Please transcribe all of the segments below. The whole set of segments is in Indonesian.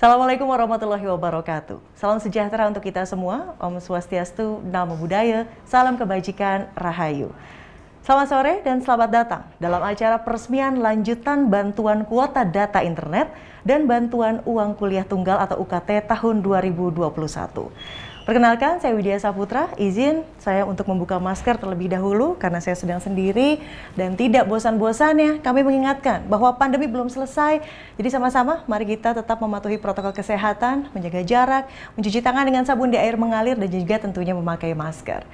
Assalamualaikum warahmatullahi wabarakatuh. Salam sejahtera untuk kita semua. Om Swastiastu, Namo Buddhaya, salam kebajikan, Rahayu. Selamat sore dan selamat datang dalam acara peresmian lanjutan bantuan kuota data internet dan bantuan uang kuliah tunggal atau UKT tahun 2021. Perkenalkan, saya Widya Saputra. Izin saya untuk membuka masker terlebih dahulu karena saya sedang sendiri dan tidak bosan-bosannya kami mengingatkan bahwa pandemi belum selesai. Jadi sama-sama mari kita tetap mematuhi protokol kesehatan, menjaga jarak, mencuci tangan dengan sabun di air mengalir dan juga tentunya memakai masker.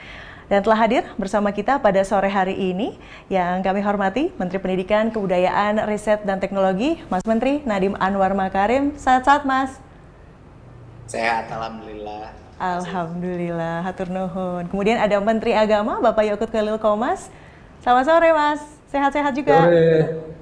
Dan telah hadir bersama kita pada sore hari ini yang kami hormati Menteri Pendidikan, Kebudayaan, Riset, dan Teknologi, Mas Menteri Nadiem Anwar Makarim. Sehat-sehat, Mas? Sehat, Alhamdulillah. Alhamdulillah, hatur nuhun. Kemudian ada Menteri Agama, Bapak Yakut Khalil Qomas. Selamat sore, Mas. Sehat-sehat juga?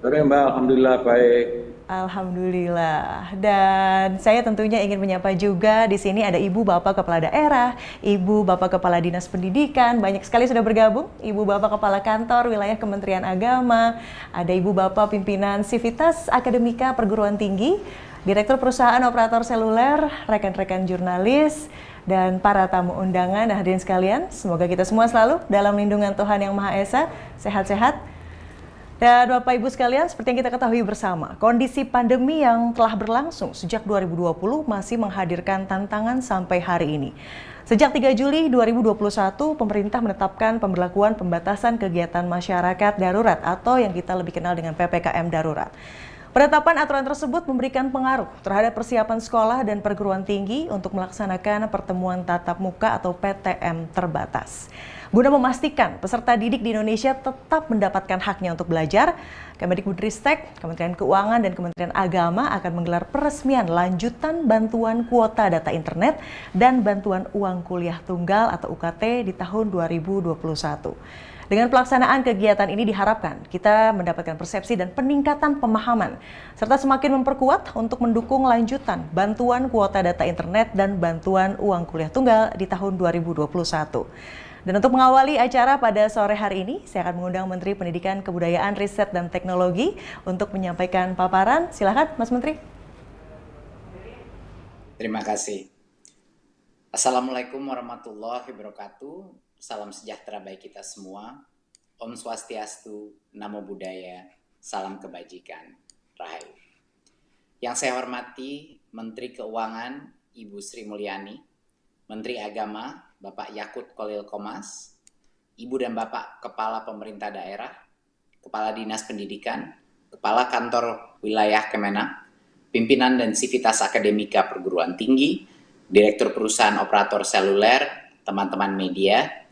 Sore Mbak, Alhamdulillah baik. Alhamdulillah. Dan saya tentunya ingin menyapa juga di sini ada Ibu Bapak Kepala Daerah, Ibu Bapak Kepala Dinas Pendidikan, banyak sekali sudah bergabung, Ibu Bapak Kepala Kantor Wilayah Kementerian Agama, ada Ibu Bapak Pimpinan Sivitas Akademika Perguruan Tinggi, Direktur Perusahaan Operator Seluler, rekan-rekan jurnalis, dan para tamu undangan. Nah, hadirin sekalian, semoga kita semua selalu dalam lindungan Tuhan Yang Maha Esa, sehat-sehat. Dan Bapak Ibu sekalian, seperti yang kita ketahui bersama, kondisi pandemi yang telah berlangsung sejak 2020 masih menghadirkan tantangan sampai hari ini. Sejak 3 Juli 2021, pemerintah menetapkan pemberlakuan pembatasan kegiatan masyarakat darurat atau yang kita lebih kenal dengan PPKM darurat. Penetapan aturan tersebut memberikan pengaruh terhadap persiapan sekolah dan perguruan tinggi untuk melaksanakan pertemuan tatap muka atau PTM terbatas. Guna memastikan peserta didik di Indonesia tetap mendapatkan haknya untuk belajar, Kemendikbudristek, Kementerian Keuangan, dan Kementerian Agama akan menggelar peresmian lanjutan bantuan kuota data internet dan bantuan uang kuliah tunggal atau UKT di tahun 2021. Dengan pelaksanaan kegiatan ini diharapkan kita mendapatkan persepsi dan peningkatan pemahaman, serta semakin memperkuat untuk mendukung lanjutan bantuan kuota data internet dan bantuan uang kuliah tunggal di tahun 2021. Dan untuk mengawali acara pada sore hari ini, saya akan mengundang Menteri Pendidikan, Kebudayaan, Riset, dan Teknologi untuk menyampaikan paparan. Silakan, Mas Menteri. Terima kasih. Assalamualaikum warahmatullahi wabarakatuh. Salam sejahtera bagi kita semua. Om Swastiastu, Namo Buddhaya, salam kebajikan, Rahayu. Yang saya hormati Menteri Keuangan, Ibu Sri Mulyani, Menteri Agama, Bapak Yakut Khalil Qomas, Ibu dan Bapak Kepala Pemerintah Daerah, Kepala Dinas Pendidikan, Kepala Kantor Wilayah Kemenak, Pimpinan dan Sivitas Akademika Perguruan Tinggi, Direktur Perusahaan Operator Seluler, teman-teman media,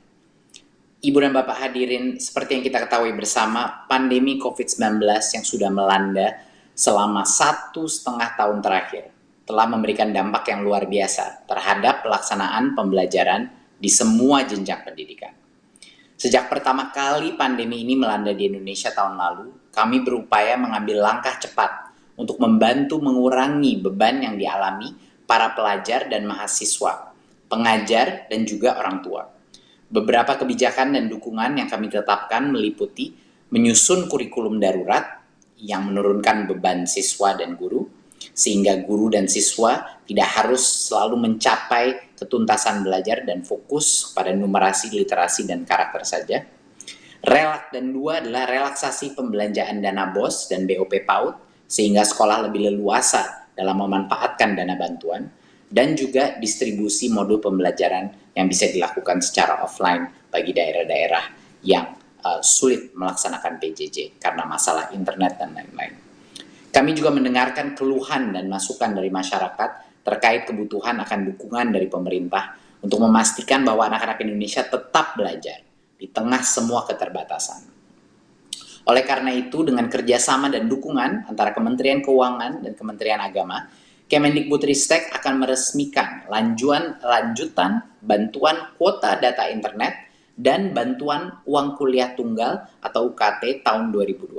Ibu dan Bapak hadirin, seperti yang kita ketahui bersama, pandemi COVID-19 yang sudah melanda selama 1,5 tahun terakhir telah memberikan dampak yang luar biasa terhadap pelaksanaan pembelajaran di semua jenjang pendidikan. Sejak pertama kali pandemi ini melanda di Indonesia tahun lalu, kami berupaya mengambil langkah cepat untuk membantu mengurangi beban yang dialami para pelajar dan mahasiswa, pengajar, dan juga orang tua. Beberapa kebijakan dan dukungan yang kami tetapkan meliputi menyusun kurikulum darurat yang menurunkan beban siswa dan guru, sehingga guru dan siswa tidak harus selalu mencapai ketuntasan belajar dan fokus pada numerasi, literasi, dan karakter saja. Dan dua adalah relaksasi pembelanjaan dana BOS dan BOP PAUD, sehingga sekolah lebih leluasa dalam memanfaatkan dana bantuan, dan juga distribusi modul pembelajaran yang bisa dilakukan secara offline bagi daerah-daerah yang sulit melaksanakan PJJ karena masalah internet dan lain-lain. Kami juga mendengarkan keluhan dan masukan dari masyarakat terkait kebutuhan akan dukungan dari pemerintah untuk memastikan bahwa anak-anak Indonesia tetap belajar di tengah semua keterbatasan. Oleh karena itu, dengan kerjasama dan dukungan antara Kementerian Keuangan dan Kementerian Agama, Kemendikbudristek akan meresmikan lanjutan bantuan kuota data internet dan bantuan uang kuliah tunggal atau UKT tahun 2021.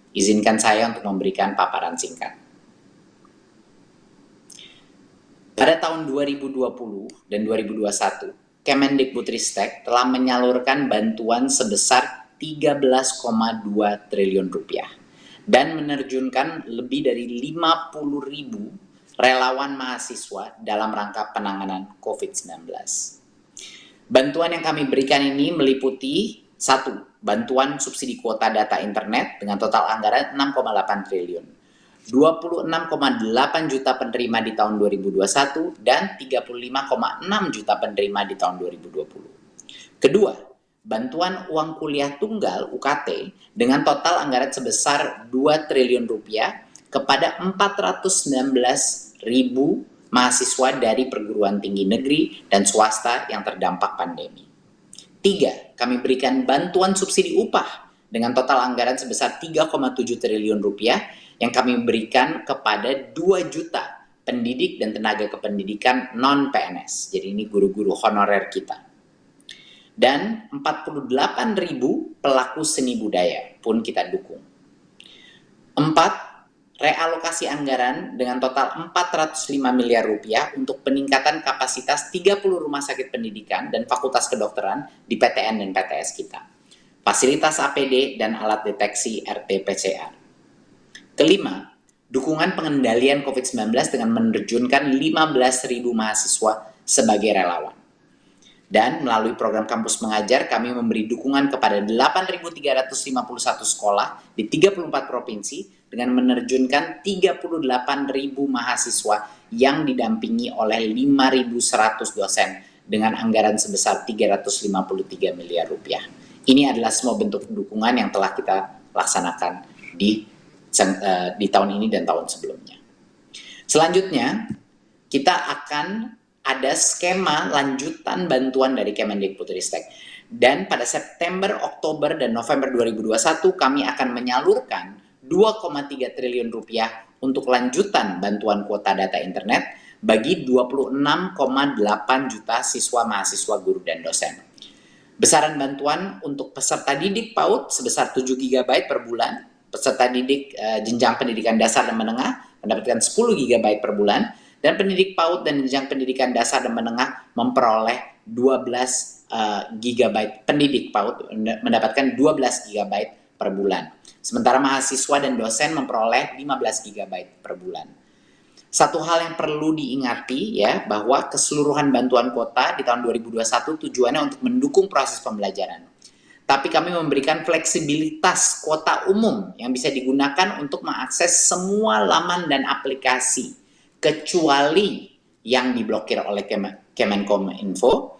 Izinkan saya untuk memberikan paparan singkat. Pada tahun 2020 dan 2021, Kemendikbudristek telah menyalurkan bantuan sebesar 13,2 triliun rupiah dan menerjunkan lebih dari 50.000 relawan mahasiswa dalam rangka penanganan COVID-19. Bantuan yang kami berikan ini meliputi 1. Bantuan subsidi kuota data internet dengan total anggaran 6,8 triliun. 26,8 juta penerima di tahun 2021 dan 35,6 juta penerima di tahun 2020. Kedua, bantuan uang kuliah tunggal UKT dengan total anggaran sebesar 2 triliun rupiah kepada 419.000 mahasiswa dari perguruan tinggi negeri dan swasta yang terdampak pandemi. 3. Kami berikan bantuan subsidi upah dengan total anggaran sebesar 3,7 triliun rupiah yang kami berikan kepada 2 juta pendidik dan tenaga kependidikan non-PNS. Jadi ini guru-guru honorer kita. Dan 48.000 pelaku seni budaya pun kita dukung. 4. Realokasi anggaran dengan total 405 miliar rupiah untuk peningkatan kapasitas 30 rumah sakit pendidikan dan fakultas kedokteran di PTN dan PTS kita. Fasilitas APD dan alat deteksi RT-PCR. Kelima, dukungan pengendalian COVID-19 dengan menerjunkan 15.000 mahasiswa sebagai relawan. Dan melalui program Kampus Mengajar, kami memberi dukungan kepada 8.351 sekolah di 34 provinsi dengan menerjunkan 38.000 mahasiswa yang didampingi oleh 5.100 dosen dengan anggaran sebesar 353 miliar rupiah. Ini adalah semua bentuk dukungan yang telah kita laksanakan di tahun ini dan tahun sebelumnya. Selanjutnya, kita akan ada skema lanjutan bantuan dari Kemendikbudristek. Dan pada September, Oktober, dan November 2021 kami akan menyalurkan 2,3 triliun rupiah untuk lanjutan bantuan kuota data internet bagi 26,8 juta siswa, mahasiswa, guru, dan dosen. Besaran bantuan untuk peserta didik PAUD sebesar 7 GB per bulan, peserta didik jenjang pendidikan dasar dan menengah mendapatkan 10 GB per bulan, dan pendidik PAUD dan jenjang pendidikan dasar dan menengah memperoleh 12 GB, pendidik PAUD mendapatkan 12 GB per bulan. Sementara mahasiswa dan dosen memperoleh 15 GB per bulan. Satu hal yang perlu diingati ya, bahwa keseluruhan bantuan kuota di tahun 2021 tujuannya untuk mendukung proses pembelajaran. Tapi kami memberikan fleksibilitas kuota umum yang bisa digunakan untuk mengakses semua laman dan aplikasi kecuali yang diblokir oleh Kemenkominfo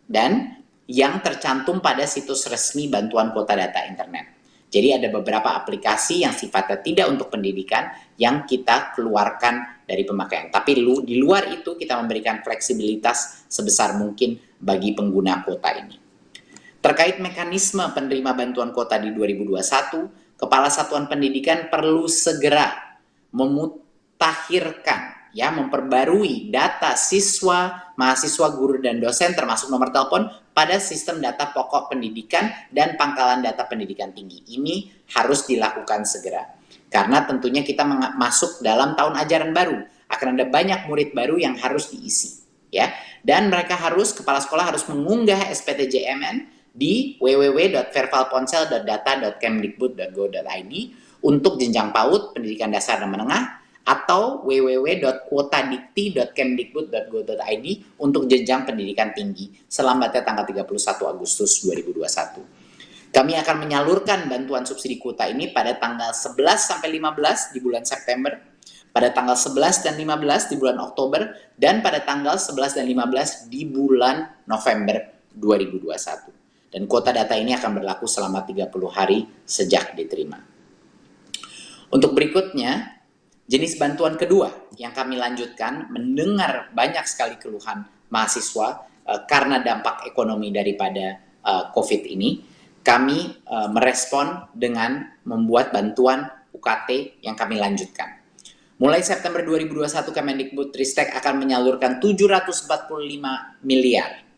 dan yang tercantum pada situs resmi bantuan kuota data internet. Jadi ada beberapa aplikasi yang sifatnya tidak untuk pendidikan yang kita keluarkan dari pemakaian. Tapi di luar itu kita memberikan fleksibilitas sebesar mungkin bagi pengguna kuota ini. Terkait mekanisme penerima bantuan kuota di 2021, Kepala Satuan Pendidikan perlu segera memperbarui data siswa, mahasiswa, guru, dan dosen termasuk nomor telepon pada sistem data pokok pendidikan dan pangkalan data pendidikan tinggi. Ini harus dilakukan segera. Karena tentunya kita masuk dalam tahun ajaran baru. Akan ada banyak murid baru yang harus diisi. Ya. Dan kepala sekolah harus mengunggah SPTJMN di www.vervalponsel.data.kemdikbud.go.id untuk jenjang PAUD, pendidikan dasar dan menengah, atau www.kuotadikti.kemdikbud.go.id untuk jenjang pendidikan tinggi selambatnya tanggal 31 Agustus 2021. Kami akan menyalurkan bantuan subsidi kuota ini pada tanggal 11 sampai 15 di bulan September, pada tanggal 11 dan 15 di bulan Oktober, dan pada tanggal 11 dan 15 di bulan November 2021. Dan kuota data ini akan berlaku selama 30 hari sejak diterima. Untuk berikutnya, jenis bantuan kedua yang kami lanjutkan mendengar banyak sekali keluhan mahasiswa karena dampak ekonomi daripada COVID ini. Kami merespon dengan membuat bantuan UKT yang kami lanjutkan. Mulai September 2021, Kemendikbudristek akan menyalurkan 745 miliar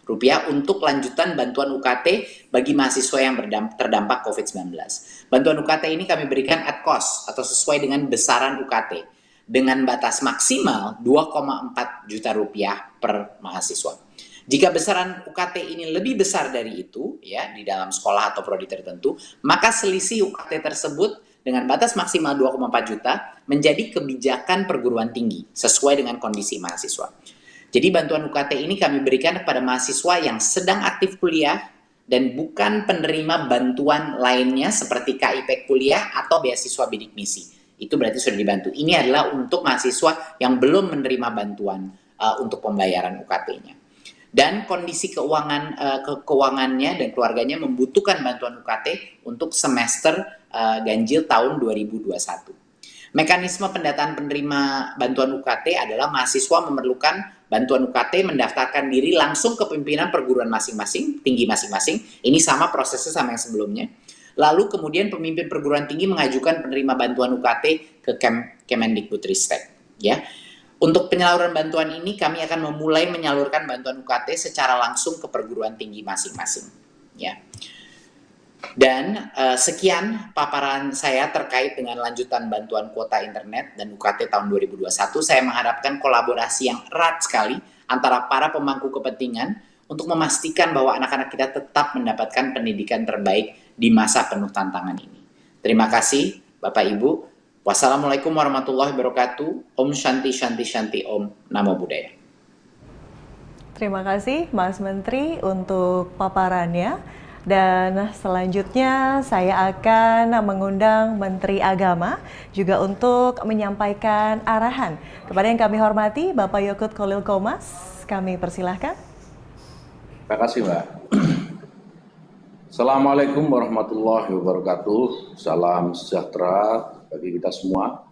rupiah untuk lanjutan bantuan UKT bagi mahasiswa yang terdampak COVID-19. Bantuan UKT ini kami berikan at cost atau sesuai dengan besaran UKT dengan batas maksimal 2,4 juta rupiah per mahasiswa. Jika besaran UKT ini lebih besar dari itu di dalam sekolah atau prodi tertentu, maka selisih UKT tersebut dengan batas maksimal 2,4 juta menjadi kebijakan perguruan tinggi sesuai dengan kondisi mahasiswa. Jadi bantuan UKT ini kami berikan kepada mahasiswa yang sedang aktif kuliah dan bukan penerima bantuan lainnya seperti KIP kuliah atau beasiswa bidik misi. Itu berarti sudah dibantu. Ini adalah untuk mahasiswa yang belum menerima bantuan untuk pembayaran UKT-nya. Dan kondisi keuangannya dan keluarganya membutuhkan bantuan UKT untuk semester ganjil tahun 2021. Mekanisme pendataan penerima bantuan UKT adalah mahasiswa memerlukan bantuan UKT mendaftarkan diri langsung ke pimpinan perguruan masing-masing, tinggi masing-masing. Ini sama prosesnya sama yang sebelumnya. Lalu kemudian pemimpin perguruan tinggi mengajukan penerima bantuan UKT ke Kemendikbudristek. Ya. Untuk penyaluran bantuan ini kami akan memulai menyalurkan bantuan UKT secara langsung ke perguruan tinggi masing-masing. Ya. Dan sekian paparan saya terkait dengan lanjutan bantuan kuota internet dan UKT tahun 2021. Saya mengharapkan kolaborasi yang erat sekali antara para pemangku kepentingan untuk memastikan bahwa anak-anak kita tetap mendapatkan pendidikan terbaik di masa penuh tantangan ini. Terima kasih Bapak Ibu. Wassalamualaikum warahmatullahi wabarakatuh. Om Shanti Shanti Shanti Om. Namo Buddhaya. Terima kasih Mas Menteri untuk paparannya. Dan selanjutnya saya akan mengundang Menteri Agama juga untuk menyampaikan arahan. Kepada yang kami hormati Bapak Yakut Khalil Qomas, kami persilahkan. Terima kasih Mbak. Assalamualaikum warahmatullahi wabarakatuh. Salam sejahtera bagi kita semua.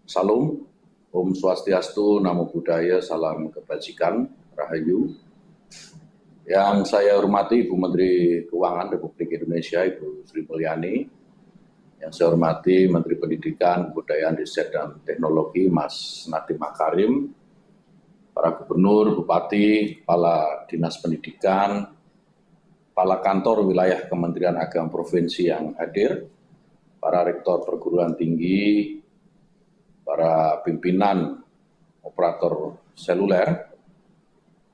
Salam, Om Swastiastu, Namo Buddhaya, salam kebajikan, Rahayu. Yang saya hormati Ibu Menteri Keuangan Republik Indonesia, Ibu Sri Mulyani. Yang saya hormati Menteri Pendidikan, Kebudayaan, Riset, dan Teknologi, Mas Nadiem Makarim. Para gubernur, bupati, kepala dinas pendidikan, kepala kantor wilayah Kementerian Agama Provinsi yang hadir, para rektor perguruan tinggi, para pimpinan operator seluler,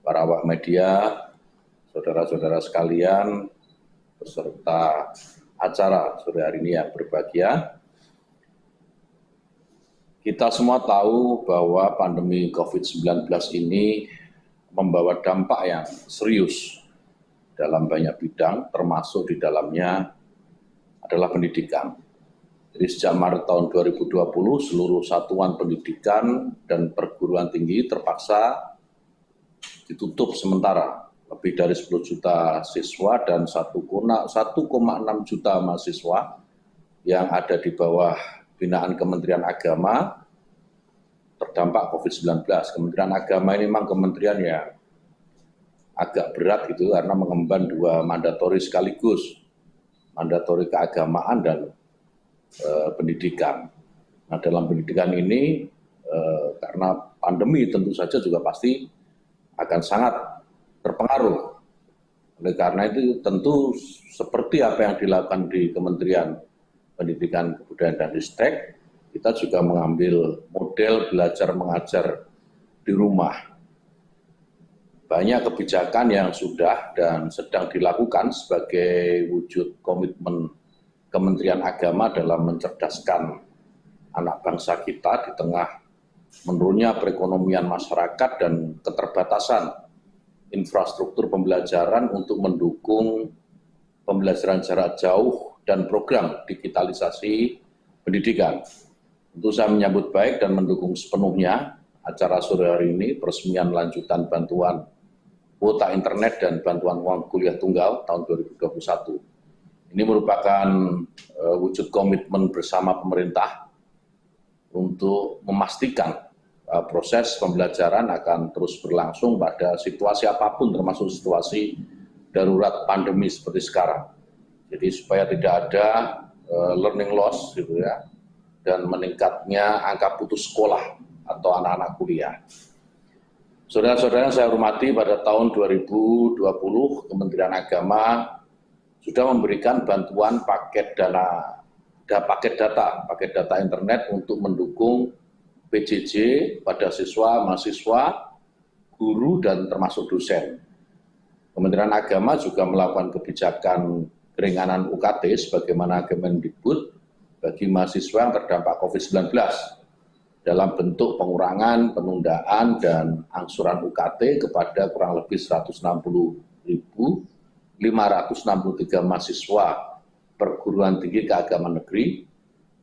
para awak media, saudara-saudara sekalian, peserta acara sore hari ini yang berbahagia. Kita semua tahu bahwa pandemi COVID-19 ini membawa dampak yang serius dalam banyak bidang, termasuk di dalamnya adalah pendidikan. Jadi sejak Maret tahun 2020, seluruh satuan pendidikan dan perguruan tinggi terpaksa ditutup sementara. Lebih dari 10 juta siswa dan 1,6 juta mahasiswa yang ada di bawah binaan Kementerian Agama terdampak COVID-19. Kementerian Agama ini memang kementerian yang agak berat gitu karena mengemban dua mandatori sekaligus, mandatori keagamaan dan pendidikan. Nah, dalam pendidikan ini karena pandemi tentu saja juga pasti akan sangat terpengaruh. Oleh karena itu tentu seperti apa yang dilakukan di Kementerian Pendidikan, Kebudayaan, dan Ristek, kita juga mengambil model belajar mengajar di rumah. Banyak kebijakan yang sudah dan sedang dilakukan sebagai wujud komitmen Kementerian Agama dalam mencerdaskan anak bangsa kita di tengah menurunnya perekonomian masyarakat dan keterbatasan infrastruktur pembelajaran untuk mendukung pembelajaran jarak jauh dan program digitalisasi pendidikan. Tentu saya menyambut baik dan mendukung sepenuhnya acara sore hari ini peresmian lanjutan bantuan kuota internet dan bantuan uang kuliah tunggal tahun 2021. Ini merupakan wujud komitmen bersama pemerintah untuk memastikan proses pembelajaran akan terus berlangsung pada situasi apapun, termasuk situasi darurat pandemi seperti sekarang. Jadi supaya tidak ada learning loss gitu ya, dan meningkatnya angka putus sekolah atau anak-anak kuliah. Saudara-saudara yang saya hormati, pada tahun 2020 Kementerian Agama sudah memberikan bantuan paket data internet untuk mendukung PJJ pada siswa, mahasiswa, guru, dan termasuk dosen. Kementerian Agama juga melakukan kebijakan keringanan UKT sebagaimana Kemendikbud bagi mahasiswa yang terdampak COVID-19 dalam bentuk pengurangan, penundaan, dan angsuran UKT kepada kurang lebih 160.563 mahasiswa perguruan tinggi keagamaan negeri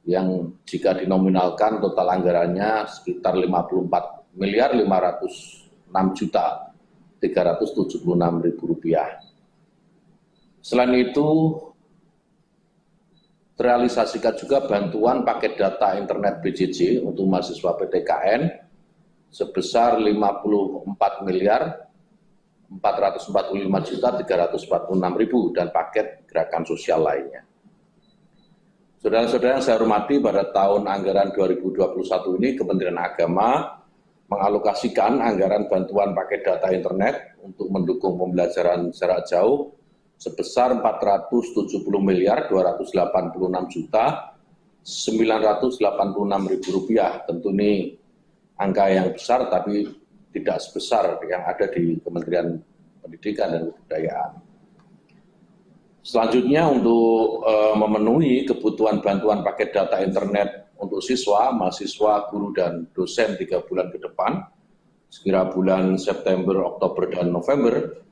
yang jika dinominalkan total anggarannya sekitar 54.506.376.000 rupiah. Selain itu, terrealisasikan juga bantuan paket data internet BJJ untuk mahasiswa PTKN sebesar 54.445.346.000 dan paket gerakan sosial lainnya. Saudara-saudara yang saya hormati, pada tahun anggaran 2021 ini Kementerian Agama mengalokasikan anggaran bantuan paket data internet untuk mendukung pembelajaran jarak jauh sebesar 470.286.986.000 rupiah. Tentu ini angka yang besar, tapi tidak sebesar yang ada di Kementerian Pendidikan dan Kebudayaan. Selanjutnya, untuk memenuhi kebutuhan bantuan paket data internet untuk siswa, mahasiswa, guru, dan dosen 3 bulan ke depan, sekira bulan September, Oktober, dan November,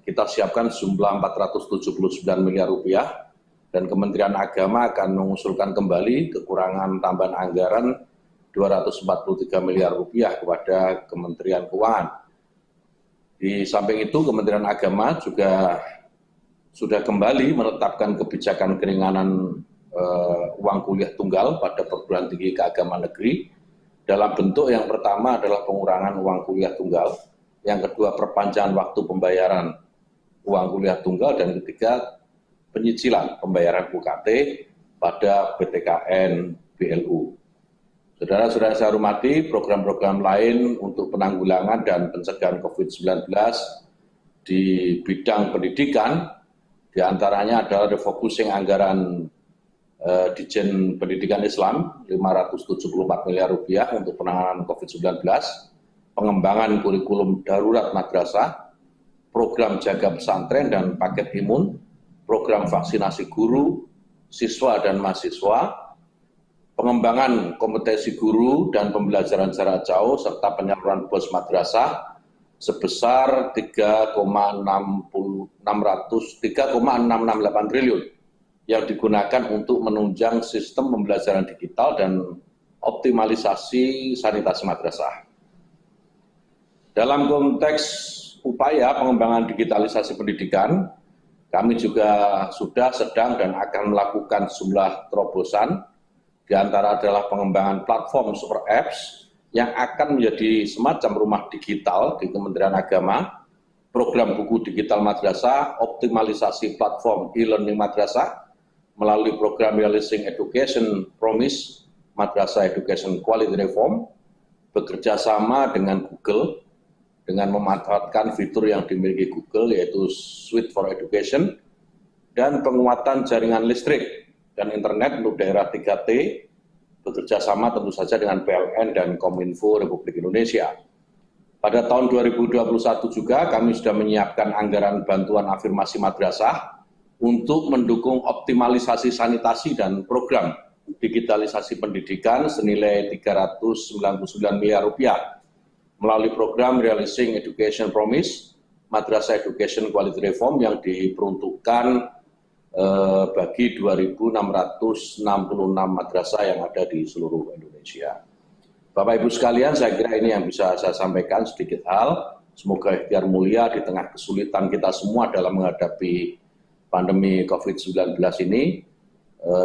kita siapkan jumlah 479 miliar rupiah, dan Kementerian Agama akan mengusulkan kembali kekurangan tambahan anggaran 243 miliar rupiah kepada Kementerian Keuangan. Di samping itu, Kementerian Agama juga sudah kembali menetapkan kebijakan keringanan uang kuliah tunggal pada perguruan tinggi keagamaan negeri dalam bentuk yang pertama adalah pengurangan uang kuliah tunggal, yang kedua perpanjangan waktu pembayaran uang kuliah tunggal, dan ketiga penyicilan pembayaran UKT pada PTKN BLU. Saudara-saudara saya hormati, program-program lain untuk penanggulangan dan pencegahan COVID-19 di bidang pendidikan, diantaranya adalah refocusing anggaran Ditjen Pendidikan Islam 574 miliar rupiah untuk penanganan COVID-19, pengembangan kurikulum darurat madrasah, program jaga pesantren dan paket imun, program vaksinasi guru, siswa dan mahasiswa, pengembangan kompetensi guru dan pembelajaran jarak jauh, serta penyaluran bos madrasah sebesar 3,668 triliun yang digunakan untuk menunjang sistem pembelajaran digital dan optimalisasi sanitasi madrasah. Dalam konteks upaya pengembangan digitalisasi pendidikan, kami juga sudah, sedang, dan akan melakukan sejumlah terobosan, di antara adalah pengembangan platform super apps yang akan menjadi semacam rumah digital di Kementerian Agama, program buku digital madrasah, optimalisasi platform e-learning madrasah, melalui program Realizing Education Promise, Madrasah Education Quality Reform, bekerja sama dengan Google, dengan memanfaatkan fitur yang dimiliki Google, yaitu Suite for Education, dan penguatan jaringan listrik dan internet untuk daerah 3T, bekerja sama tentu saja dengan PLN dan Kominfo Republik Indonesia. Pada tahun 2021 juga kami sudah menyiapkan anggaran bantuan afirmasi madrasah untuk mendukung optimalisasi sanitasi dan program digitalisasi pendidikan senilai 399 miliar rupiah melalui program Realizing Education Promise, Madrasah Education Quality Reform yang diperuntukkan bagi 2.666 madrasah yang ada di seluruh Indonesia. Bapak Ibu sekalian, saya kira ini yang bisa saya sampaikan sedikit hal. Semoga ikhtiar mulia di tengah kesulitan kita semua dalam menghadapi pandemi COVID-19 ini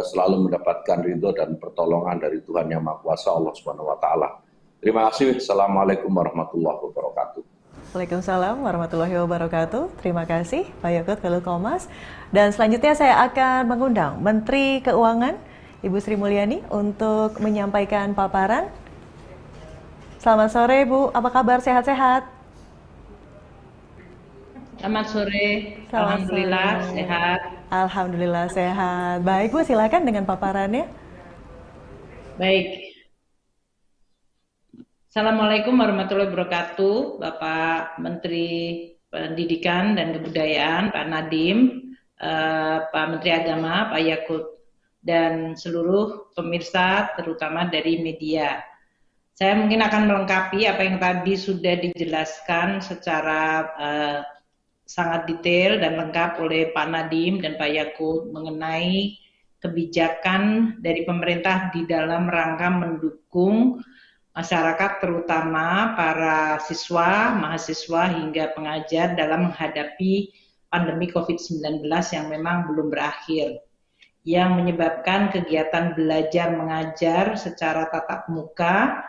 selalu mendapatkan ridho dan pertolongan dari Tuhan Yang Maha Kuasa, Allah Subhanahu wa Ta'ala. Terima kasih. Assalamualaikum warahmatullahi wabarakatuh. Waalaikumsalam warahmatullahi wabarakatuh. Terima kasih Pak Yakut Khalil Qomas. Dan selanjutnya saya akan mengundang Menteri Keuangan Ibu Sri Mulyani untuk menyampaikan paparan. Selamat sore Bu, apa kabar? Sehat-sehat? Selamat sore. Alhamdulillah sehat. Alhamdulillah sehat. Baik Bu, silakan dengan paparannya. Baik. Assalamualaikum warahmatullahi wabarakatuh, Bapak Menteri Pendidikan dan Kebudayaan, Pak Nadiem, Pak Menteri Agama, Pak Yakut dan seluruh pemirsa terutama dari media. Saya mungkin akan melengkapi apa yang tadi sudah dijelaskan secara sangat detail dan lengkap oleh Pak Nadiem dan Pak Yakut mengenai kebijakan dari pemerintah di dalam rangka mendukung masyarakat terutama para siswa, mahasiswa hingga pengajar dalam menghadapi pandemi COVID-19 yang memang belum berakhir, yang menyebabkan kegiatan belajar mengajar secara tatap muka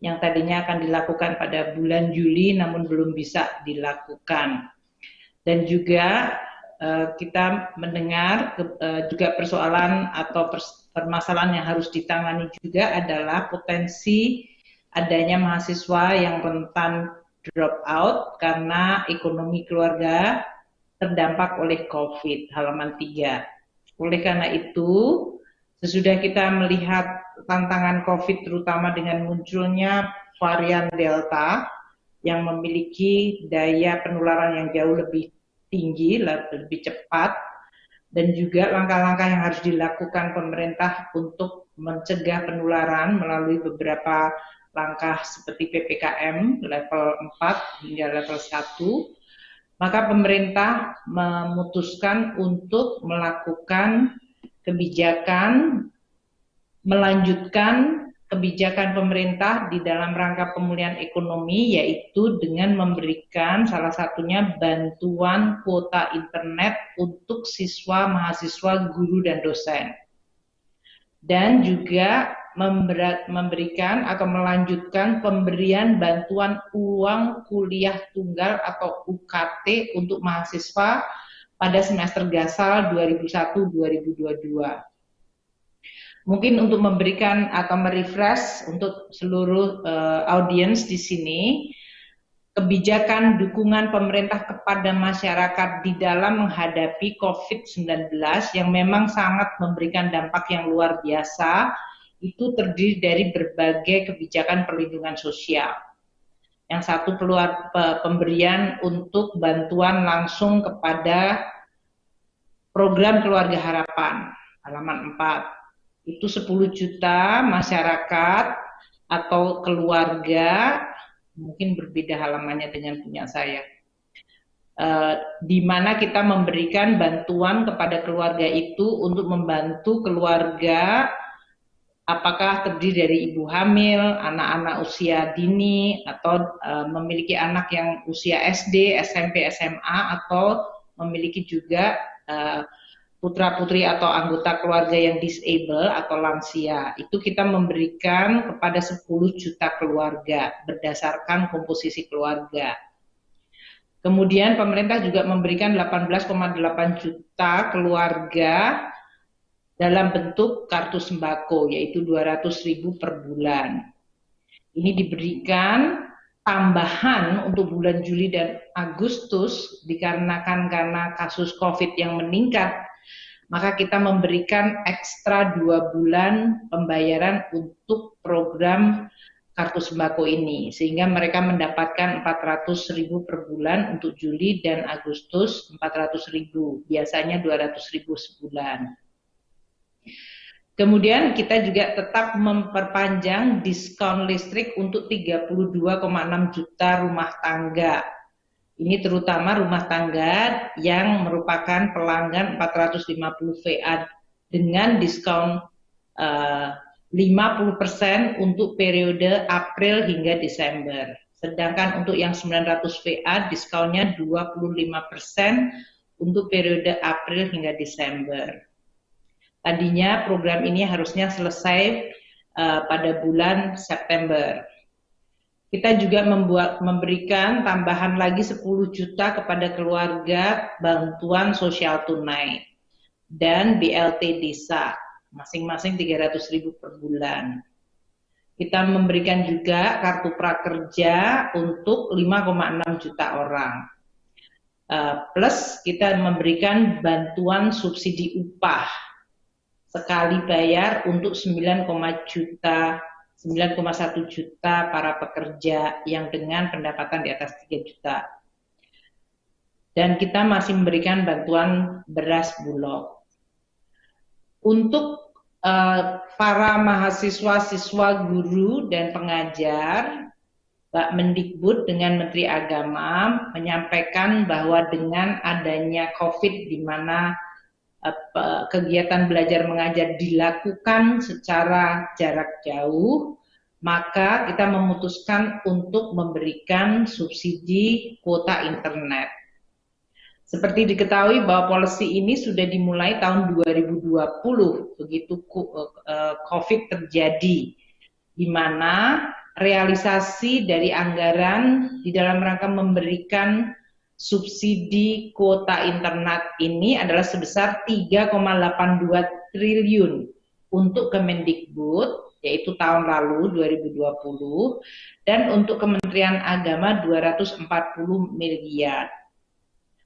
yang tadinya akan dilakukan pada bulan Juli namun belum bisa dilakukan. Dan juga kita mendengar juga persoalan atau permasalahan yang harus ditangani juga adalah potensi adanya mahasiswa yang rentan drop out karena ekonomi keluarga terdampak oleh COVID, halaman 3. Oleh karena itu, sesudah kita melihat tantangan COVID terutama dengan munculnya varian Delta yang memiliki daya penularan yang jauh lebih tinggi, lebih cepat, dan juga langkah-langkah yang harus dilakukan pemerintah untuk mencegah penularan melalui beberapa langkah seperti PPKM level 4 hingga level 1, maka pemerintah memutuskan untuk melakukan kebijakan, melanjutkan kebijakan pemerintah di dalam rangka pemulihan ekonomi, yaitu dengan memberikan salah satunya bantuan kuota internet untuk siswa, mahasiswa, guru, dan dosen. Dan juga memberikan atau melanjutkan pemberian bantuan uang kuliah tunggal atau UKT untuk mahasiswa pada semester gasal 2001-2022. Mungkin untuk memberikan atau merefresh untuk seluruh audiens di sini, kebijakan dukungan pemerintah kepada masyarakat di dalam menghadapi COVID-19 yang memang sangat memberikan dampak yang luar biasa, itu terdiri dari berbagai kebijakan perlindungan sosial. Yang satu pemberian untuk bantuan langsung kepada program Keluarga Harapan, halaman 4. Itu 10 juta masyarakat atau keluarga, mungkin berbeda halamannya dengan punya saya, di mana kita memberikan bantuan kepada keluarga itu untuk membantu keluarga, apakah terdiri dari ibu hamil, anak-anak usia dini, atau memiliki anak yang usia SD, SMP, SMA, atau memiliki juga putra-putri atau anggota keluarga yang disable atau lansia. Itu kita memberikan kepada 10 juta keluarga berdasarkan komposisi keluarga. Kemudian pemerintah juga memberikan 18,8 juta keluarga dalam bentuk kartu sembako, yaitu 200.000 per bulan. Ini diberikan tambahan untuk bulan Juli dan Agustus dikarenakan karena kasus COVID yang meningkat, maka kita memberikan ekstra 2 bulan pembayaran untuk program kartu sembako ini, sehingga mereka mendapatkan 400.000 per bulan untuk Juli dan Agustus, 400.000, biasanya 200.000 sebulan. Kemudian kita juga tetap memperpanjang diskon listrik untuk 32,6 juta rumah tangga. Ini terutama rumah tangga yang merupakan pelanggan 450 VA dengan diskon 50% untuk periode April hingga Desember. Sedangkan untuk yang 900 VA diskonnya 25% untuk periode April hingga Desember. Tadinya program ini harusnya selesai pada bulan September. Kita juga memberikan tambahan lagi 10 juta kepada keluarga bantuan sosial tunai dan BLT desa, masing-masing 300.000 per bulan. Kita memberikan juga kartu prakerja untuk 5,6 juta orang. Plus kita memberikan bantuan subsidi upah sekali bayar untuk 9,1 juta para pekerja yang dengan pendapatan di atas 3 juta. Dan kita masih memberikan bantuan beras Bulog. Untuk para mahasiswa, siswa, guru, dan pengajar, Pak Mendikbud dengan Menteri Agama menyampaikan bahwa dengan adanya COVID di mana kegiatan belajar mengajar dilakukan secara jarak jauh, maka kita memutuskan untuk memberikan subsidi kuota internet. Seperti diketahui bahwa policy ini sudah dimulai tahun 2020, begitu COVID terjadi, di mana realisasi dari anggaran di dalam rangka memberikan subsidi kuota internet ini adalah sebesar 3,82 triliun untuk Kemendikbud, yaitu tahun lalu 2020, dan untuk Kementerian Agama 240 miliar.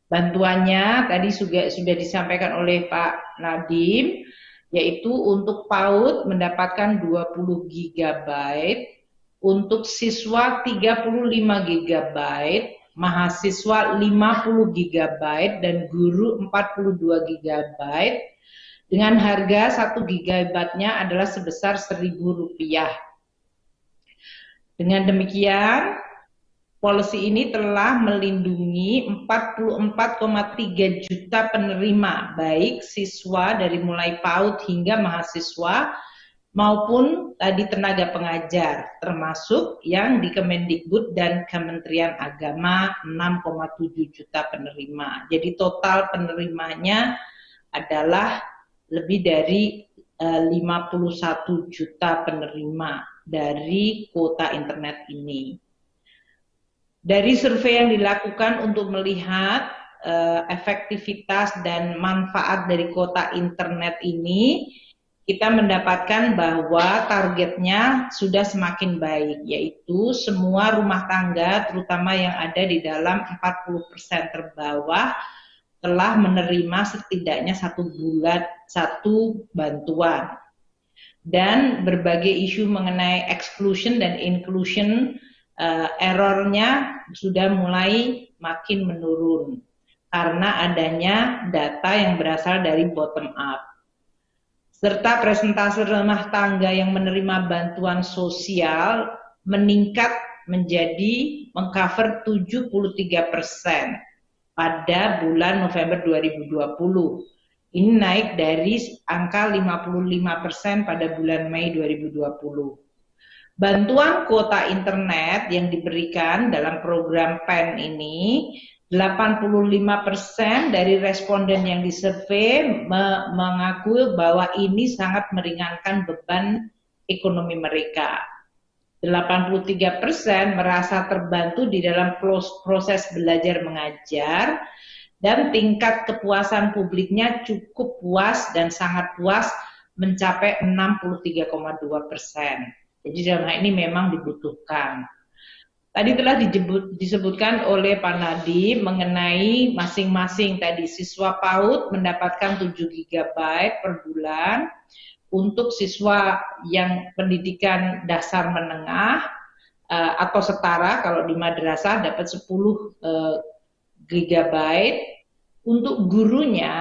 Bantuannya tadi sudah disampaikan oleh Pak Nadiem, yaitu untuk PAUD mendapatkan 20 GB, untuk siswa 35 GB, mahasiswa 50 GB, dan guru 42 GB, dengan harga 1 GB-nya adalah sebesar Rp1.000. Dengan demikian, policy ini telah melindungi 44,3 juta penerima, baik siswa dari mulai PAUD hingga mahasiswa, maupun tadi tenaga pengajar, termasuk yang di Kemendikbud dan Kementerian Agama 6,7 juta penerima. Jadi total penerimanya adalah lebih dari 51 juta penerima dari kuota internet ini. Dari survei yang dilakukan untuk melihat efektivitas dan manfaat dari kuota internet ini, kita mendapatkan bahwa targetnya sudah semakin baik, yaitu semua rumah tangga, terutama yang ada di dalam 40% terbawah, telah menerima setidaknya 1 bulan 1 bantuan. Dan berbagai isu mengenai exclusion dan inclusion, errornya sudah mulai makin menurun karena adanya data yang berasal dari bottom up, serta presentase rumah tangga yang menerima bantuan sosial meningkat menjadi mengcover 73% pada bulan November 2020. Ini naik dari angka 55% pada bulan Mei 2020. Bantuan kuota internet yang diberikan dalam program PEN ini, 85% dari responden yang disurvei mengaku bahwa ini sangat meringankan beban ekonomi mereka. 83% merasa terbantu di dalam proses belajar mengajar, dan tingkat kepuasan publiknya cukup puas dan sangat puas mencapai 63,2%. Jadi dalam hal ini memang dibutuhkan. Tadi telah disebutkan oleh Pak Nadiem mengenai masing-masing tadi siswa PAUD mendapatkan 7 GB per bulan, untuk siswa yang pendidikan dasar menengah atau setara kalau di madrasah dapat 10 GB. Untuk gurunya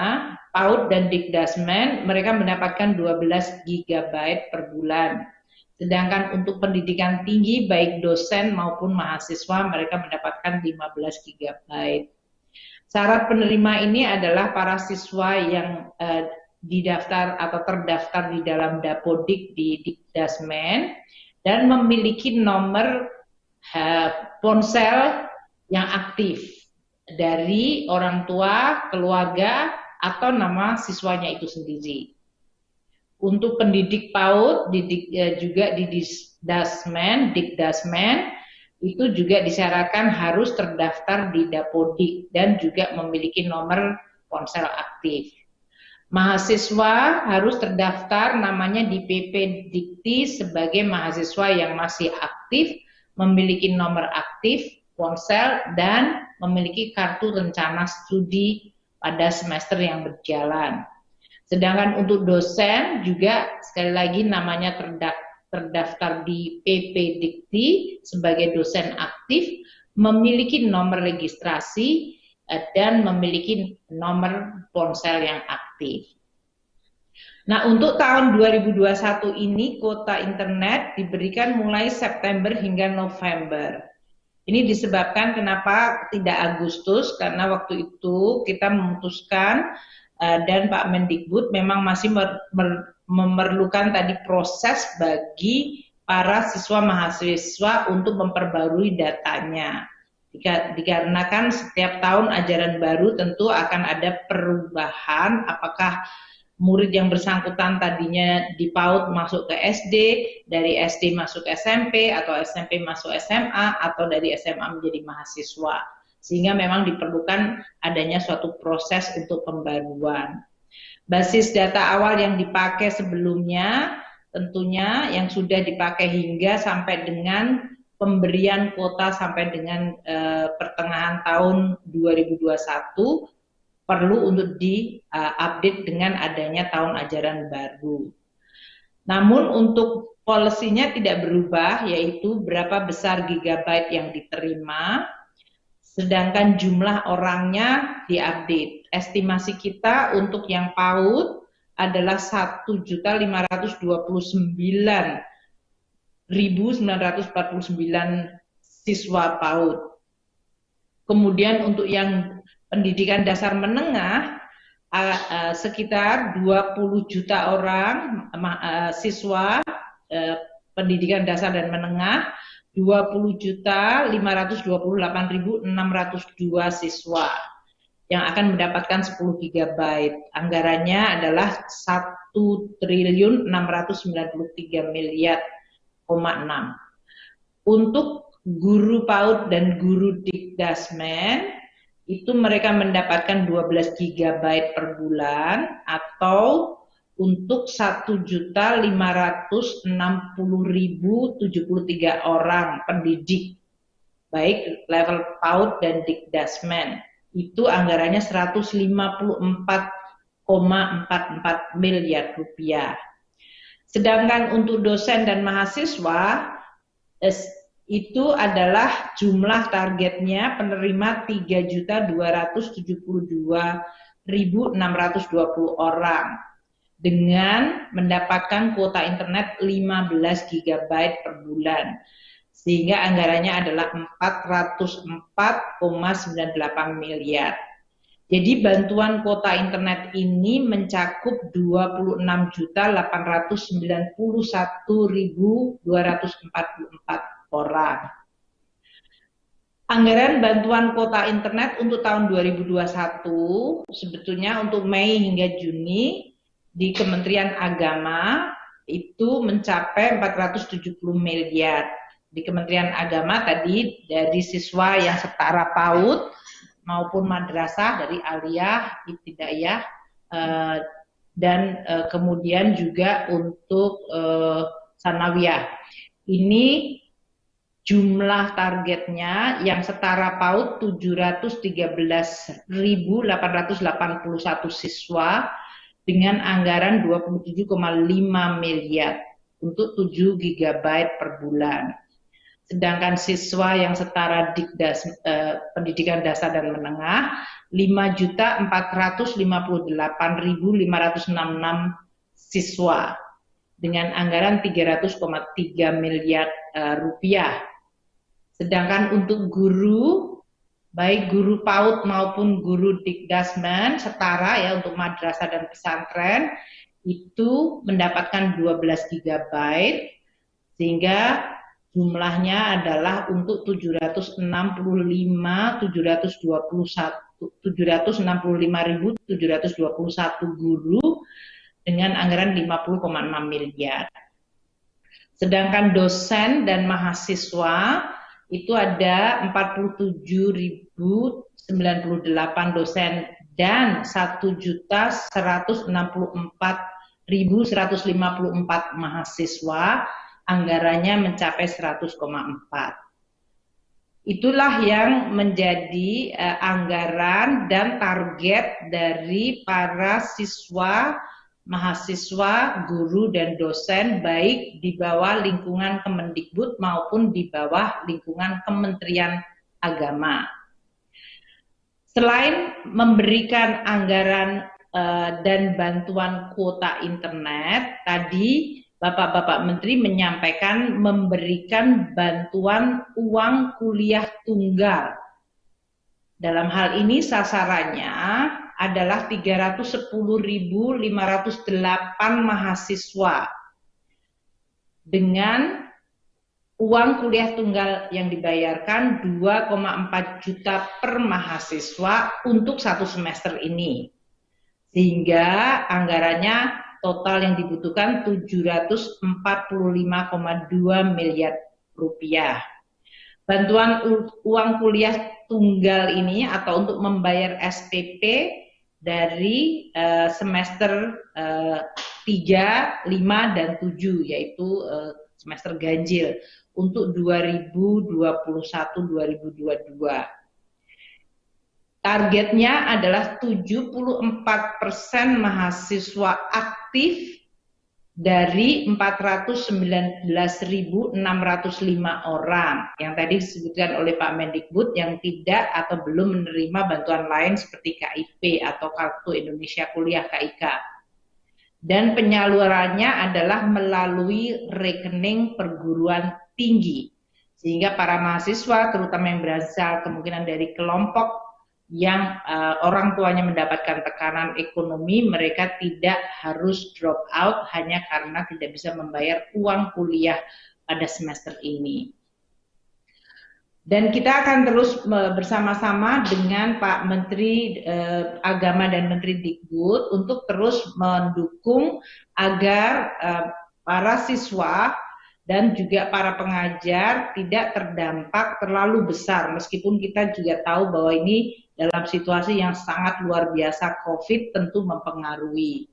PAUD dan Dikdasmen mereka mendapatkan 12 GB per bulan. Sedangkan untuk pendidikan tinggi baik dosen maupun mahasiswa mereka mendapatkan 15 GB. Syarat penerima ini adalah para siswa yang didaftar atau terdaftar di dalam Dapodik di Dikdasmen dan memiliki nomor ponsel yang aktif dari orang tua, keluarga, atau nama siswanya itu sendiri. Untuk pendidik PAUD juga di Dikdasmen itu juga disyaratkan harus terdaftar di Dapodik dan juga memiliki nomor ponsel aktif. Mahasiswa harus terdaftar namanya di PP Dikti sebagai mahasiswa yang masih aktif, memiliki nomor aktif ponsel, dan memiliki kartu rencana studi pada semester yang berjalan. Sedangkan untuk dosen juga sekali lagi namanya terdaftar di PP Dikti sebagai dosen aktif, memiliki nomor registrasi dan memiliki nomor ponsel yang aktif. Nah, untuk tahun 2021 ini kuota internet diberikan mulai September hingga November. Ini disebabkan kenapa tidak Agustus, karena waktu itu kita memutuskan dan Pak Mendikbud memang masih memerlukan tadi proses bagi para siswa mahasiswa untuk memperbarui datanya. Dikarenakan setiap tahun ajaran baru tentu akan ada perubahan, apakah murid yang bersangkutan tadinya di PAUD masuk ke SD, dari SD masuk ke SMP, atau SMP masuk SMA, atau dari SMA menjadi mahasiswa. Sehingga memang diperlukan adanya suatu proses untuk pembaruan. Basis data awal yang dipakai sebelumnya, tentunya yang sudah dipakai hingga sampai dengan pemberian kuota sampai dengan pertengahan tahun 2021, perlu untuk di-update dengan adanya tahun ajaran baru. Namun untuk polisinya tidak berubah, yaitu berapa besar gigabyte yang diterima, sedangkan jumlah orangnya diupdate. Estimasi kita untuk yang PAUD adalah 1.529.949 siswa PAUD. Kemudian untuk yang pendidikan dasar menengah, sekitar 20 juta orang siswa pendidikan dasar dan menengah, 20.528.602 siswa yang akan mendapatkan 10 GB. Anggarannya adalah 1.693 miliar. Untuk guru PAUD dan guru Dikdasmen itu mereka mendapatkan 12 GB per bulan, atau untuk 1.560.073 orang pendidik baik level PAUD dan Dikdasmen. Itu anggarannya 154,44 miliar rupiah. Sedangkan untuk dosen dan mahasiswa itu adalah jumlah targetnya penerima 3.272.620 orang dengan mendapatkan kuota internet 15 GB per bulan, sehingga anggarannya adalah 404,98 miliar. Jadi bantuan kuota internet ini mencakup 26.891.244 orang. Anggaran bantuan kuota internet untuk tahun 2021 sebetulnya untuk Mei hingga Juni di Kementerian Agama itu mencapai 470 miliar. Di Kementerian Agama tadi dari siswa yang setara PAUD maupun madrasah dari aliyah, ibtidaiyah, dan kemudian juga untuk sanawiyah. Ini jumlah targetnya yang setara PAUD 713.881 siswa dengan anggaran 27,5 miliar untuk 7 GB per bulan. Sedangkan siswa yang setara pendidikan dasar dan menengah 5.458.566 siswa dengan anggaran 300,3 miliar rupiah. Sedangkan untuk guru, baik guru PAUD maupun guru Dikdasmen setara ya untuk madrasah dan pesantren itu mendapatkan 12 GB sehingga jumlahnya adalah untuk 765.721 guru dengan anggaran 50,6 miliar. Sedangkan dosen dan mahasiswa itu ada 47.098 dosen dan 1.164.154 mahasiswa, anggarannya mencapai 100,4. Itulah yang menjadi anggaran dan target dari para siswa, mahasiswa, guru, dan dosen baik di bawah lingkungan Kemendikbud maupun di bawah lingkungan Kementerian Agama. Selain memberikan anggaran dan bantuan kuota internet, tadi Bapak-Bapak Menteri menyampaikan memberikan bantuan uang kuliah tunggal. Dalam hal ini sasarannya adalah 310.508 mahasiswa dengan uang kuliah tunggal yang dibayarkan 2,4 juta per mahasiswa untuk 1 semester ini. Sehingga anggarannya total yang dibutuhkan 745,2 miliar rupiah. Bantuan uang kuliah tunggal ini atau untuk membayar SPP dari semester 3, 5, dan 7 yaitu semester ganjil untuk 2021-2022. Targetnya adalah 74% mahasiswa aktif dari 419.605 orang yang tadi disebutkan oleh Pak Mendikbud yang tidak atau belum menerima bantuan lain seperti KIP atau Kartu Indonesia Kuliah KIK. Dan penyalurannya adalah melalui rekening perguruan tinggi. Sehingga para mahasiswa terutama yang berasal kemungkinan dari kelompok yang orang tuanya mendapatkan tekanan ekonomi, mereka tidak harus drop out hanya karena tidak bisa membayar uang kuliah pada semester ini. Dan kita akan terus bersama-sama dengan Pak Menteri Agama dan Menteri Dikbud untuk terus mendukung agar para siswa dan juga para pengajar tidak terdampak terlalu besar, meskipun kita juga tahu bahwa ini dalam situasi yang sangat luar biasa COVID tentu mempengaruhi.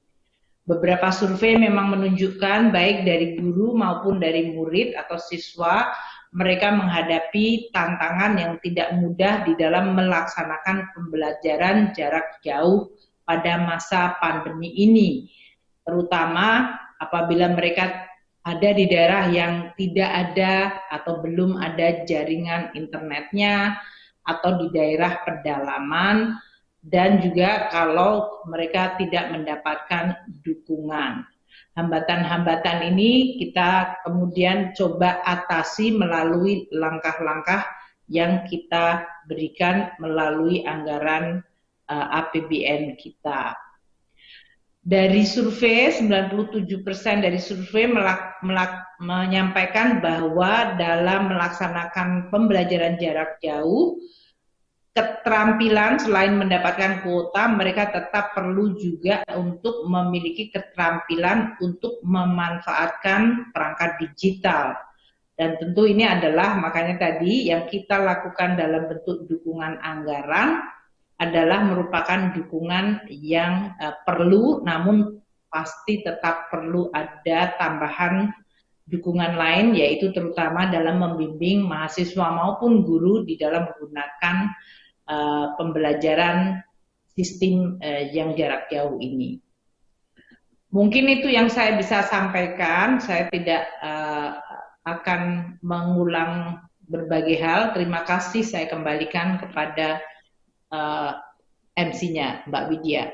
Beberapa survei memang menunjukkan baik dari guru maupun dari murid atau siswa, mereka menghadapi tantangan yang tidak mudah di dalam melaksanakan pembelajaran jarak jauh pada masa pandemi ini. Terutama apabila mereka ada di daerah yang tidak ada atau belum ada jaringan internetnya, atau di daerah pedalaman, dan juga kalau mereka tidak mendapatkan dukungan. Hambatan-hambatan ini kita kemudian coba atasi melalui langkah-langkah yang kita berikan melalui anggaran APBN kita. Dari survei, 97% dari survei menyampaikan bahwa dalam melaksanakan pembelajaran jarak jauh, keterampilan selain mendapatkan kuota, mereka tetap perlu juga untuk memiliki keterampilan untuk memanfaatkan perangkat digital. Dan tentu ini adalah makanya tadi yang kita lakukan dalam bentuk dukungan anggaran adalah merupakan dukungan yang perlu, namun pasti tetap perlu ada tambahan dukungan lain, yaitu terutama dalam membimbing mahasiswa maupun guru di dalam menggunakan pembelajaran sistem yang jarak jauh ini. Mungkin itu yang saya bisa sampaikan, saya tidak akan mengulang berbagai hal. Terima kasih, saya kembalikan kepada MC-nya, Mbak Widya.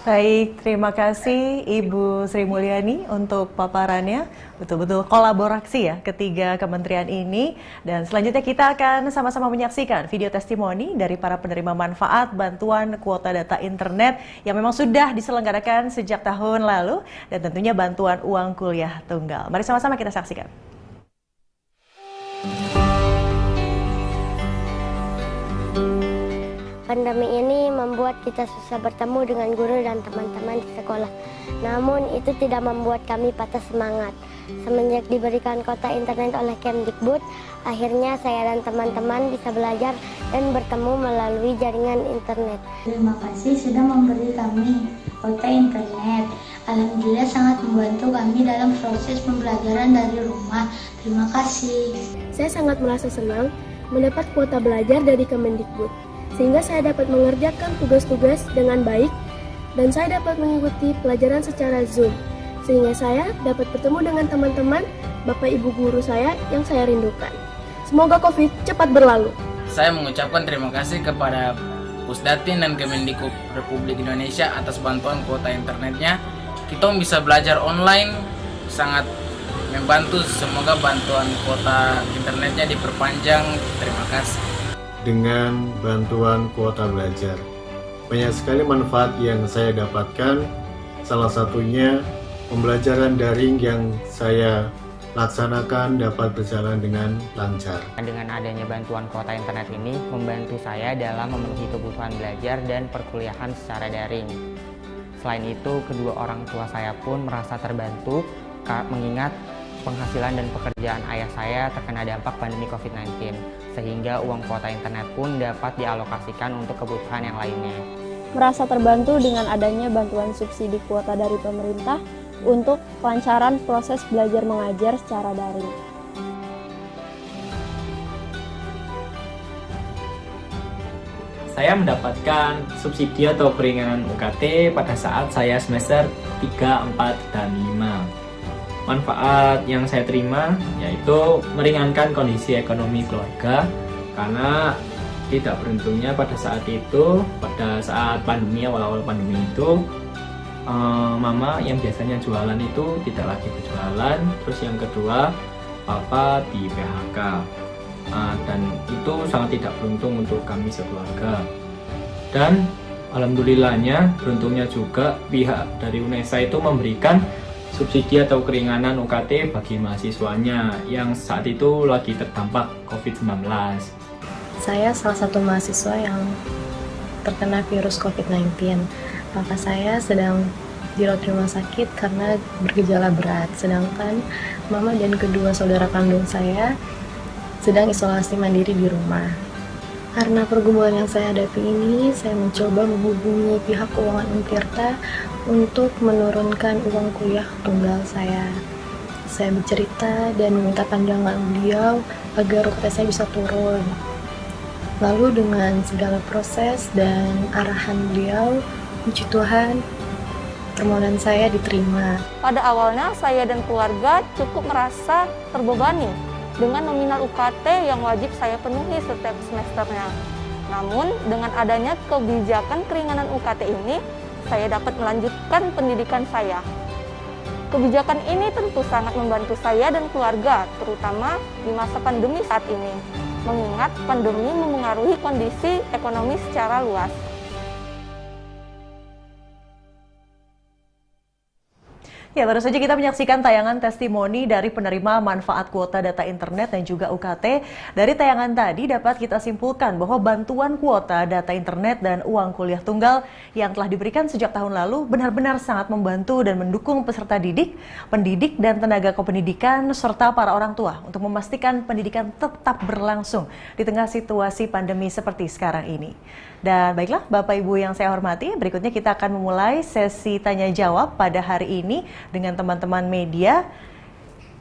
Baik, terima kasih Ibu Sri Mulyani untuk paparannya. Betul-betul kolaborasi ya ketiga kementerian ini. Dan selanjutnya kita akan sama-sama menyaksikan video testimoni dari para penerima manfaat bantuan kuota data internet yang memang sudah diselenggarakan sejak tahun lalu, dan tentunya bantuan uang kuliah tunggal. Mari sama-sama kita saksikan. Pandemi ini membuat kita susah bertemu dengan guru dan teman-teman di sekolah. Namun itu tidak membuat kami patah semangat. Semenjak diberikan kuota internet oleh Kemdikbud, akhirnya saya dan teman-teman bisa belajar dan bertemu melalui jaringan internet. Terima kasih sudah memberi kami kuota internet. Alhamdulillah sangat membantu kami dalam proses pembelajaran dari rumah. Terima kasih. Saya sangat merasa senang mendapat kuota belajar dari Kemendikbud, sehingga saya dapat mengerjakan tugas-tugas dengan baik dan saya dapat mengikuti pelajaran secara Zoom, sehingga saya dapat bertemu dengan teman-teman, Bapak Ibu guru saya yang saya rindukan. Semoga COVID cepat berlalu. Saya mengucapkan terima kasih kepada Pusdatin dan Kemendikbud Republik Indonesia atas bantuan kuota internetnya. Kita bisa belajar online, sangat membantu. Semoga bantuan kuota internetnya diperpanjang. Terima kasih. Dengan bantuan kuota belajar, banyak sekali manfaat yang saya dapatkan. Salah satunya pembelajaran daring yang saya laksanakan dapat berjalan dengan lancar. Dengan adanya bantuan kuota internet ini membantu saya dalam memenuhi kebutuhan belajar dan perkuliahan secara daring. Selain itu, kedua orang tua saya pun merasa terbantu mengingat penghasilan dan pekerjaan ayah saya terkena dampak pandemi COVID-19, sehingga uang kuota internet pun dapat dialokasikan untuk kebutuhan yang lainnya. Merasa terbantu dengan adanya bantuan subsidi kuota dari pemerintah untuk kelancaran proses belajar mengajar secara daring. Saya mendapatkan subsidi atau keringanan UKT pada saat saya semester 3, 4, dan 5. Manfaat yang saya terima yaitu meringankan kondisi ekonomi keluarga, karena tidak beruntungnya pada saat pandemi, awal-awal pandemi itu, mama yang biasanya jualan itu tidak lagi berjualan. Terus yang kedua, papa di PHK, dan itu sangat tidak beruntung untuk kami sekeluarga. Dan alhamdulillahnya, beruntungnya juga pihak dari UNESA itu memberikan subsidi atau keringanan UKT bagi mahasiswanya yang saat itu lagi terdampak COVID-19. Saya salah satu mahasiswa yang terkena virus COVID-19. Kakak saya sedang dirawat di rumah sakit karena bergejala berat, sedangkan mama dan kedua saudara kandung saya sedang isolasi mandiri di rumah. Karena pergumulan yang saya hadapi ini, saya mencoba menghubungi pihak keuangan Untirta untuk menurunkan uang kuliah tunggal saya. Saya bercerita dan meminta pandangan beliau agar UKT saya bisa turun. Lalu dengan segala proses dan arahan beliau, puji Tuhan, permohonan saya diterima. Pada awalnya saya dan keluarga cukup merasa terbebani dengan nominal UKT yang wajib saya penuhi setiap semesternya. Namun dengan adanya kebijakan keringanan UKT ini, saya dapat melanjutkan pendidikan saya. Kebijakan ini tentu sangat membantu saya dan keluarga, terutama di masa pandemi saat ini, mengingat pandemi memengaruhi kondisi ekonomi secara luas. Ya, baru saja kita menyaksikan tayangan testimoni dari penerima manfaat kuota data internet dan juga UKT. Dari tayangan tadi dapat kita simpulkan bahwa bantuan kuota data internet dan uang kuliah tunggal yang telah diberikan sejak tahun lalu benar-benar sangat membantu dan mendukung peserta didik, pendidik, dan tenaga kependidikan serta para orang tua untuk memastikan pendidikan tetap berlangsung di tengah situasi pandemi seperti sekarang ini. Dan baiklah Bapak Ibu yang saya hormati, berikutnya kita akan memulai sesi tanya jawab pada hari ini dengan teman-teman media.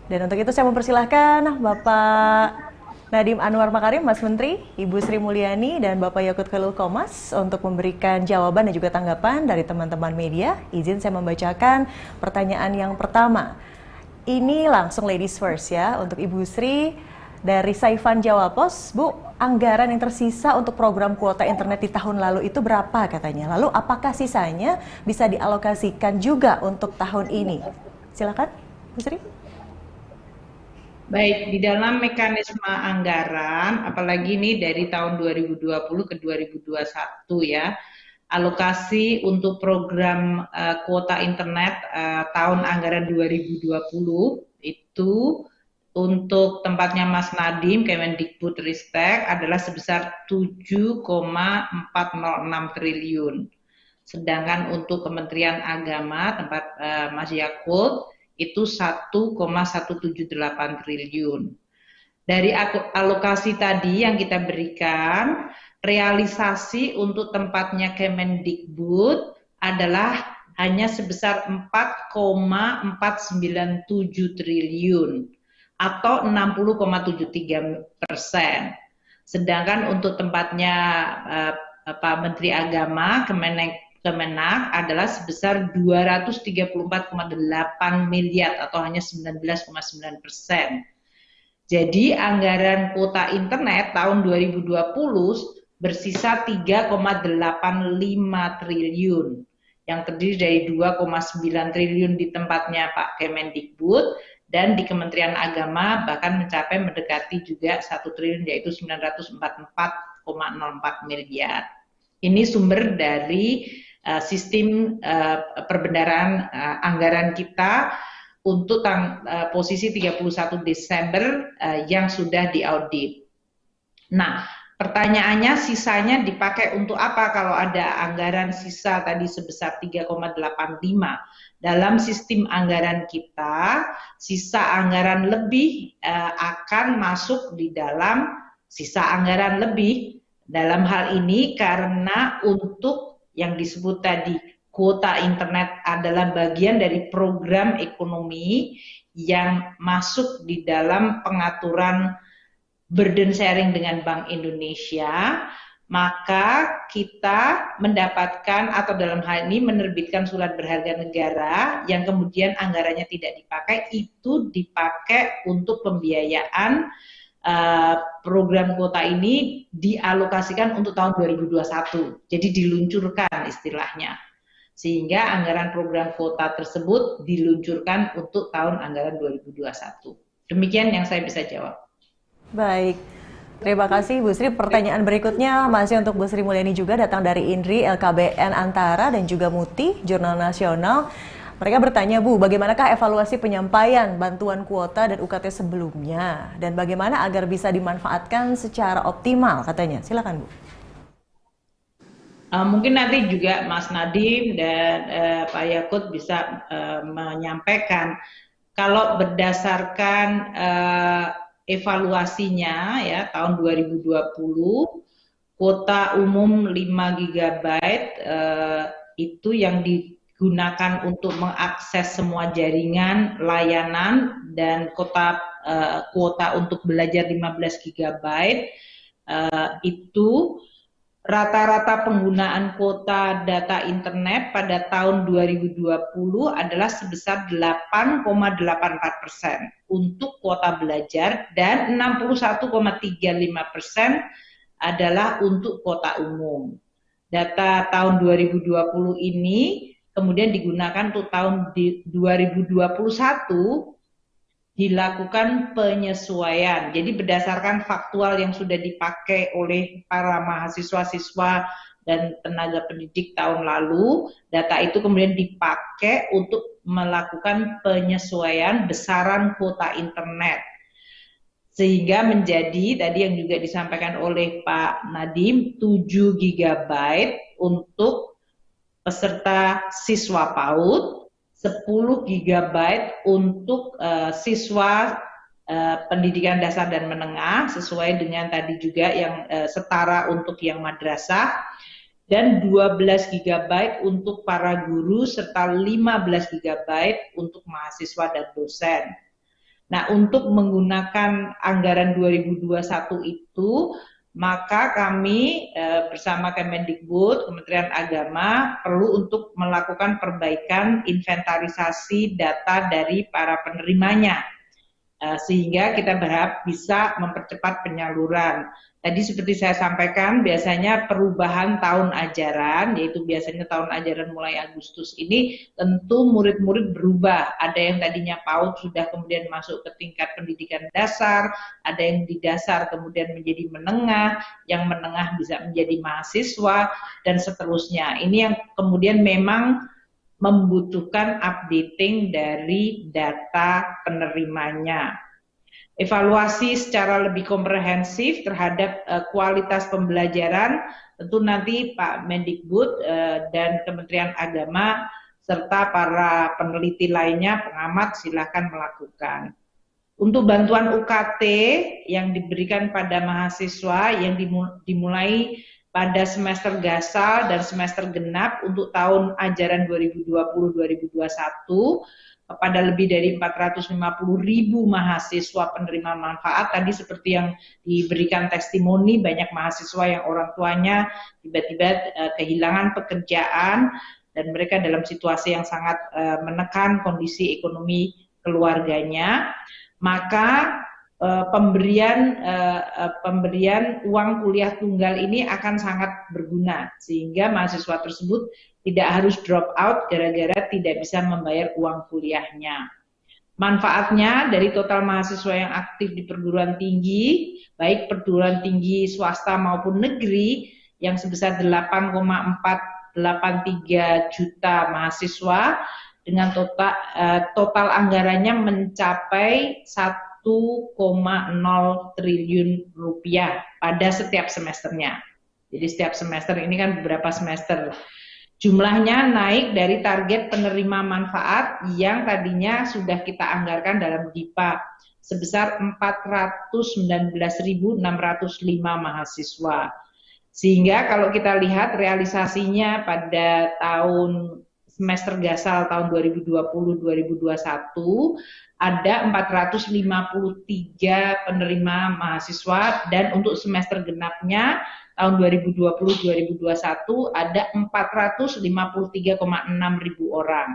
Dan untuk itu saya mempersilahkan Bapak Nadiem Anwar Makarim, Mas Menteri, Ibu Sri Mulyani, dan Bapak Yakut Khalil Qomas untuk memberikan jawaban dan juga tanggapan dari teman-teman media. Izin saya membacakan pertanyaan yang pertama. Ini langsung ladies first ya, untuk Ibu Sri dari Saifan Jawa Pos. Bu, anggaran yang tersisa untuk program kuota internet di tahun lalu itu berapa katanya? Lalu apakah sisanya bisa dialokasikan juga untuk tahun ini? Silakan, Bu Sri. Baik, di dalam mekanisme anggaran, apalagi ini dari tahun 2020 ke 2021 ya, alokasi untuk program kuota internet tahun anggaran 2020 itu untuk tempatnya Mas Nadiem, Kemendikbudristek adalah sebesar 7,406 triliun. Sedangkan untuk Kementerian Agama, tempat Mas Yakut, itu 1,178 triliun. Dari alokasi tadi yang kita berikan, realisasi untuk tempatnya Kemendikbud adalah hanya sebesar 4,497 triliun. Atau 60,73%. Sedangkan untuk tempatnya Pak Menteri Agama, Kemenak adalah sebesar 234,8 miliar atau hanya 19,9%. Jadi anggaran kuota internet tahun 2020 bersisa 3,85 triliun yang terdiri dari 2,9 triliun di tempatnya Pak Kemendikbud dan di Kementerian Agama bahkan mencapai mendekati juga 1 triliun yaitu 944,04 miliar. Ini sumber dari sistem perbendaharaan anggaran kita untuk posisi 31 Desember yang sudah diaudit. Nah, pertanyaannya sisanya dipakai untuk apa kalau ada anggaran sisa tadi sebesar 3,85? Dalam sistem anggaran kita, sisa anggaran lebih akan masuk di dalam sisa anggaran lebih. Dalam hal ini karena untuk yang disebut tadi kuota internet adalah bagian dari program ekonomi yang masuk di dalam pengaturan burden sharing dengan Bank Indonesia, maka kita mendapatkan atau dalam hal ini menerbitkan surat berharga negara yang kemudian anggarannya tidak dipakai, itu dipakai untuk pembiayaan program kuota ini dialokasikan untuk tahun 2021, jadi diluncurkan istilahnya. Sehingga anggaran program kuota tersebut diluncurkan untuk tahun anggaran 2021. Demikian yang saya bisa jawab. Baik, terima kasih Bu Sri. Pertanyaan berikutnya masih untuk Bu Sri Mulyani juga, datang dari Indri, LKBN Antara dan juga Muti, Jurnal Nasional. Mereka bertanya, Bu, bagaimanakah evaluasi penyampaian bantuan kuota dan UKT sebelumnya? Dan bagaimana agar bisa dimanfaatkan secara optimal katanya? Silakan, Bu. Mungkin nanti juga Mas Nadiem dan Pak Yakut bisa menyampaikan kalau berdasarkan evaluasinya ya tahun 2020 kuota umum 5 GB itu yang digunakan untuk mengakses semua jaringan layanan dan kuota untuk belajar 15 GB itu rata-rata penggunaan kuota data internet pada tahun 2020 adalah sebesar 8,84% untuk kuota belajar dan 61,35% adalah untuk kuota umum. Data tahun 2020 ini kemudian digunakan untuk tahun 2021 dilakukan penyesuaian. Jadi berdasarkan faktual yang sudah dipakai oleh para mahasiswa-siswa dan tenaga pendidik tahun lalu, data itu kemudian dipakai untuk melakukan penyesuaian besaran kuota internet. Sehingga menjadi, tadi yang juga disampaikan oleh Pak Nadiem, 7 GB untuk peserta siswa PAUD, 10 GB untuk siswa pendidikan dasar dan menengah sesuai dengan tadi juga yang setara untuk yang madrasah, dan 12 GB untuk para guru serta 15 GB untuk mahasiswa dan dosen. Nah, untuk menggunakan anggaran 2021 itu maka kami bersama Kemendikbud, Kementerian Agama perlu untuk melakukan perbaikan inventarisasi data dari para penerimanya. Sehingga kita berharap bisa mempercepat penyaluran. Tadi seperti saya sampaikan, biasanya perubahan tahun ajaran, yaitu biasanya tahun ajaran mulai Agustus ini, tentu murid-murid berubah. Ada yang tadinya PAUD sudah kemudian masuk ke tingkat pendidikan dasar, ada yang di dasar kemudian menjadi menengah, yang menengah bisa menjadi mahasiswa, dan seterusnya. Ini yang kemudian memang membutuhkan updating dari data penerimanya. Evaluasi secara lebih komprehensif terhadap kualitas pembelajaran, tentu nanti Pak Mendikbud dan Kementerian Agama serta para peneliti lainnya, pengamat silakan melakukan. Untuk bantuan UKT yang diberikan pada mahasiswa yang dimulai pada semester gasal dan semester genap untuk tahun ajaran 2020-2021 kepada lebih dari 450.000 mahasiswa penerima manfaat. Tadi seperti yang diberikan testimoni, banyak mahasiswa yang orang tuanya tiba-tiba kehilangan pekerjaan dan mereka dalam situasi yang sangat menekan kondisi ekonomi keluarganya. Maka pemberian uang kuliah tunggal ini akan sangat berguna, sehingga mahasiswa tersebut tidak harus drop out gara-gara tidak bisa membayar uang kuliahnya. Manfaatnya dari total mahasiswa yang aktif di perguruan tinggi, baik perguruan tinggi swasta maupun negeri, yang sebesar 8,483 juta mahasiswa, dengan total anggarannya mencapai 1,0 triliun rupiah pada setiap semesternya. Jadi setiap semester ini kan beberapa semester. Jumlahnya naik dari target penerima manfaat yang tadinya sudah kita anggarkan dalam DIPA sebesar 419.605 mahasiswa. Sehingga kalau kita lihat realisasinya pada tahun semester gasal tahun 2020-2021 ada 453 penerima mahasiswa, dan untuk semester genapnya tahun 2020-2021 ada 453,6 ribu orang.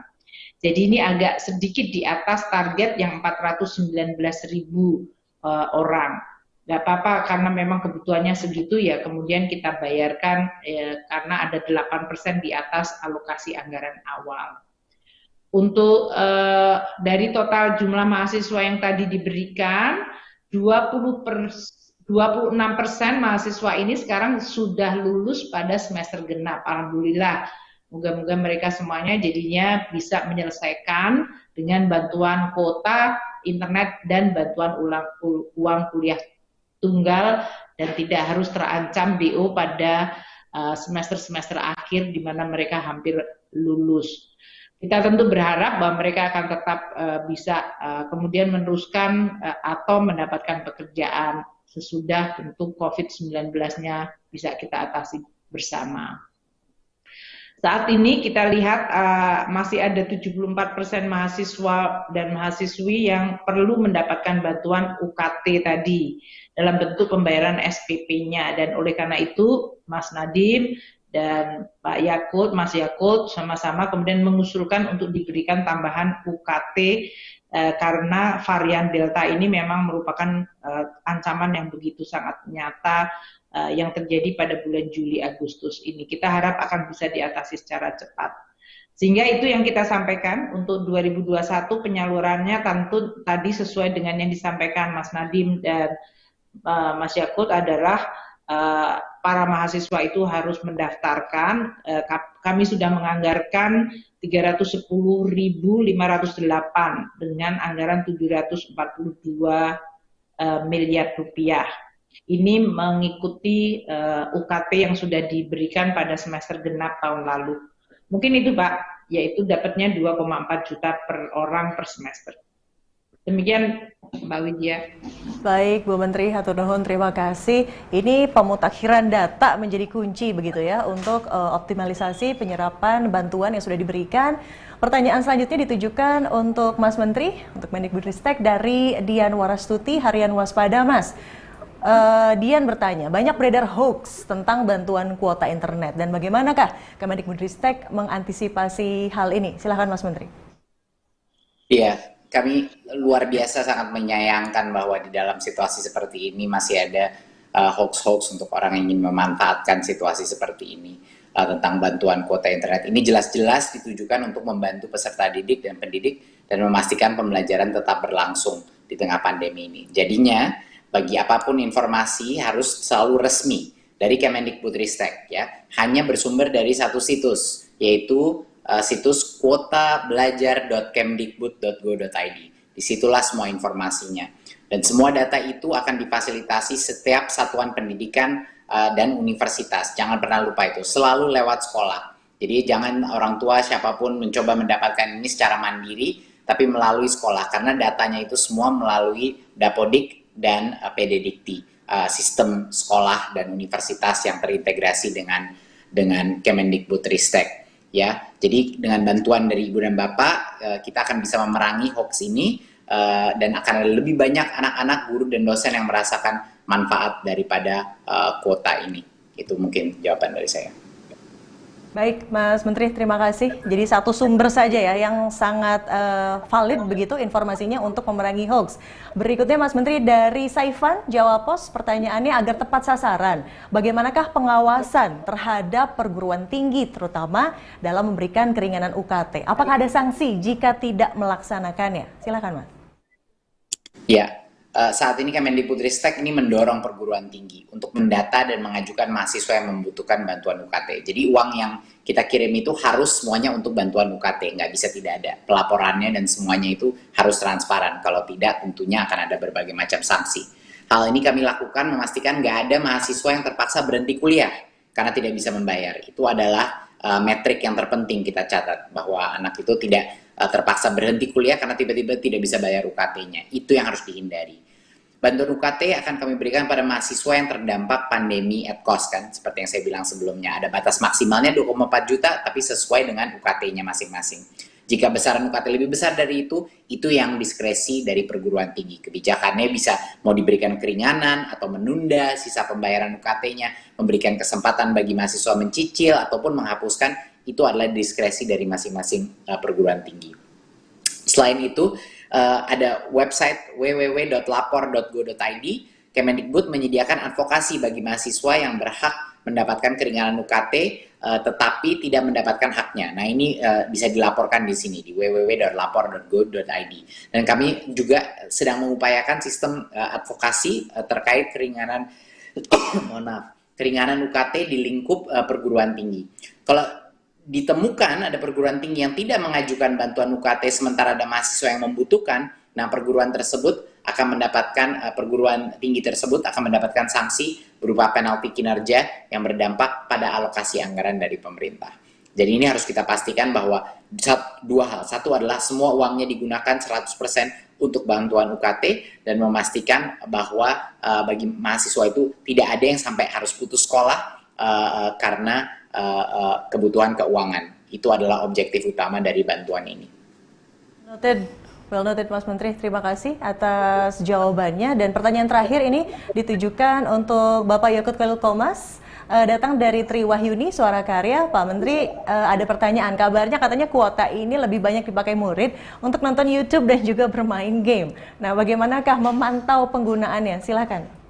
Jadi ini agak sedikit di atas target yang 419 ribu orang. Gak apa-apa karena memang kebutuhannya segitu ya, kemudian kita bayarkan karena ada 8% di atas alokasi anggaran awal. Untuk dari total jumlah mahasiswa yang tadi diberikan, 26% mahasiswa ini sekarang sudah lulus pada semester genap. Alhamdulillah, moga-moga mereka semuanya jadinya bisa menyelesaikan dengan bantuan kuota internet dan bantuan uang kuliah tunggal, dan tidak harus terancam DO pada semester-semester akhir di mana mereka hampir lulus. Kita tentu berharap bahwa mereka akan tetap bisa kemudian meneruskan atau mendapatkan pekerjaan sesudah tentu COVID-19-nya bisa kita atasi bersama. Saat ini kita lihat masih ada 74% mahasiswa dan mahasiswi yang perlu mendapatkan bantuan UKT tadi dalam bentuk pembayaran SPP-nya, dan oleh karena itu Mas Nadiem dan Pak Yakult, Mas Yakult sama-sama kemudian mengusulkan untuk diberikan tambahan UKT karena varian Delta ini memang merupakan ancaman yang begitu sangat nyata yang terjadi pada bulan Juli Agustus ini. Kita harap akan bisa diatasi secara cepat. Sehingga itu yang kita sampaikan untuk 2021 penyalurannya tentu tadi sesuai dengan yang disampaikan Mas Nadiem dan Mas Yakult adalah para mahasiswa itu harus mendaftarkan. Kami sudah menganggarkan 310.508 dengan anggaran 742 miliar rupiah. Ini mengikuti UKT yang sudah diberikan pada semester genap tahun lalu. Mungkin itu Pak, yaitu dapatnya 2,4 juta per orang per semester. Demikian Mbak Widya. Baik Bu Menteri, hatur nuhun, terima kasih. Ini pemutakhiran data menjadi kunci begitu ya untuk optimalisasi penyerapan bantuan yang sudah diberikan. Pertanyaan selanjutnya ditujukan untuk Mas Menteri, untuk Mendikbudristek dari Dian Warastuti, Harian Waspada Mas. Dian bertanya, banyak beredar hoax tentang bantuan kuota internet dan bagaimanakah Kemendikbudristek mengantisipasi hal ini? Silahkan Mas Menteri. Iya, kami luar biasa sangat menyayangkan bahwa di dalam situasi seperti ini masih ada hoax-hoax untuk orang yang ingin memanfaatkan situasi seperti ini tentang bantuan kuota internet. Ini jelas-jelas ditujukan untuk membantu peserta didik dan pendidik dan memastikan pembelajaran tetap berlangsung di tengah pandemi ini. Jadinya, bagi apapun informasi harus selalu resmi dari Kemendikbudristek ya, hanya bersumber dari satu situs, yaitu situs kuotabelajar.kemdikbud.go.id. Disitulah semua informasinya, dan semua data itu akan difasilitasi setiap satuan pendidikan dan universitas. Jangan pernah lupa itu, selalu lewat sekolah. Jadi jangan orang tua siapapun mencoba mendapatkan ini secara mandiri, tapi melalui sekolah, karena datanya itu semua melalui Dapodik dan PD Dikti, sistem sekolah dan universitas yang terintegrasi dengan Kemendikbudristek. Ya, jadi dengan bantuan dari Ibu dan Bapak, kita akan bisa memerangi hoax ini dan akan ada lebih banyak anak-anak, guru dan dosen yang merasakan manfaat daripada kuota ini. Itu mungkin jawaban dari saya. Baik, Mas Menteri, terima kasih. Jadi satu sumber saja ya yang sangat valid begitu informasinya untuk memerangi hoax. Berikutnya Mas Menteri dari Saifan, Jawa Pos, pertanyaannya agar tepat sasaran. Bagaimanakah pengawasan terhadap perguruan tinggi terutama dalam memberikan keringanan UKT? Apakah ada sanksi jika tidak melaksanakannya? Silakan Mas. Ya. Saat ini Kemendikbudristek ini mendorong perguruan tinggi untuk mendata dan mengajukan mahasiswa yang membutuhkan bantuan UKT. Jadi uang yang kita kirim itu harus semuanya untuk bantuan UKT, nggak bisa tidak ada. Pelaporannya dan semuanya itu harus transparan. Kalau tidak tentunya akan ada berbagai macam sanksi. Hal ini kami lakukan memastikan nggak ada mahasiswa yang terpaksa berhenti kuliah karena tidak bisa membayar. Itu adalah metrik yang terpenting kita catat, bahwa anak itu tidak terpaksa berhenti kuliah karena tiba-tiba tidak bisa bayar UKT-nya. Itu yang harus dihindari. Bantuan UKT akan kami berikan pada mahasiswa yang terdampak pandemi at cost, kan, seperti yang saya bilang sebelumnya. Ada batas maksimalnya 2,4 juta, tapi sesuai dengan UKT-nya masing-masing. Jika besaran UKT lebih besar dari itu yang diskresi dari perguruan tinggi. Kebijakannya bisa mau diberikan keringanan atau menunda sisa pembayaran UKT-nya, memberikan kesempatan bagi mahasiswa mencicil, ataupun menghapuskan. Itu adalah diskresi dari masing-masing perguruan tinggi. Selain itu, ada website www.lapor.go.id. Kemendikbud menyediakan advokasi bagi mahasiswa yang berhak mendapatkan keringanan UKT tetapi tidak mendapatkan haknya. Nah, ini bisa dilaporkan di sini di www.lapor.go.id. Dan kami juga sedang mengupayakan sistem advokasi terkait keringanan keringanan UKT di lingkup perguruan tinggi. Kalau ditemukan ada perguruan tinggi yang tidak mengajukan bantuan UKT sementara ada mahasiswa yang membutuhkan, nah perguruan tinggi tersebut akan mendapatkan sanksi berupa penalti kinerja yang berdampak pada alokasi anggaran dari pemerintah. Jadi ini harus kita pastikan bahwa dua hal. Satu adalah semua uangnya digunakan 100% untuk bantuan UKT dan memastikan bahwa bagi mahasiswa itu tidak ada yang sampai harus putus sekolah karena kebutuhan keuangan. Itu adalah objektif utama dari bantuan ini. Well noted Mas Menteri, terima kasih atas jawabannya. Dan pertanyaan terakhir ini ditujukan untuk Bapak Yakut Khalil Qomas, datang dari Triwahyuni Suara Karya. Pak Menteri, ada pertanyaan, kabarnya katanya kuota ini lebih banyak dipakai murid untuk nonton YouTube dan juga bermain game. Nah, bagaimanakah memantau penggunaannya? Silakan.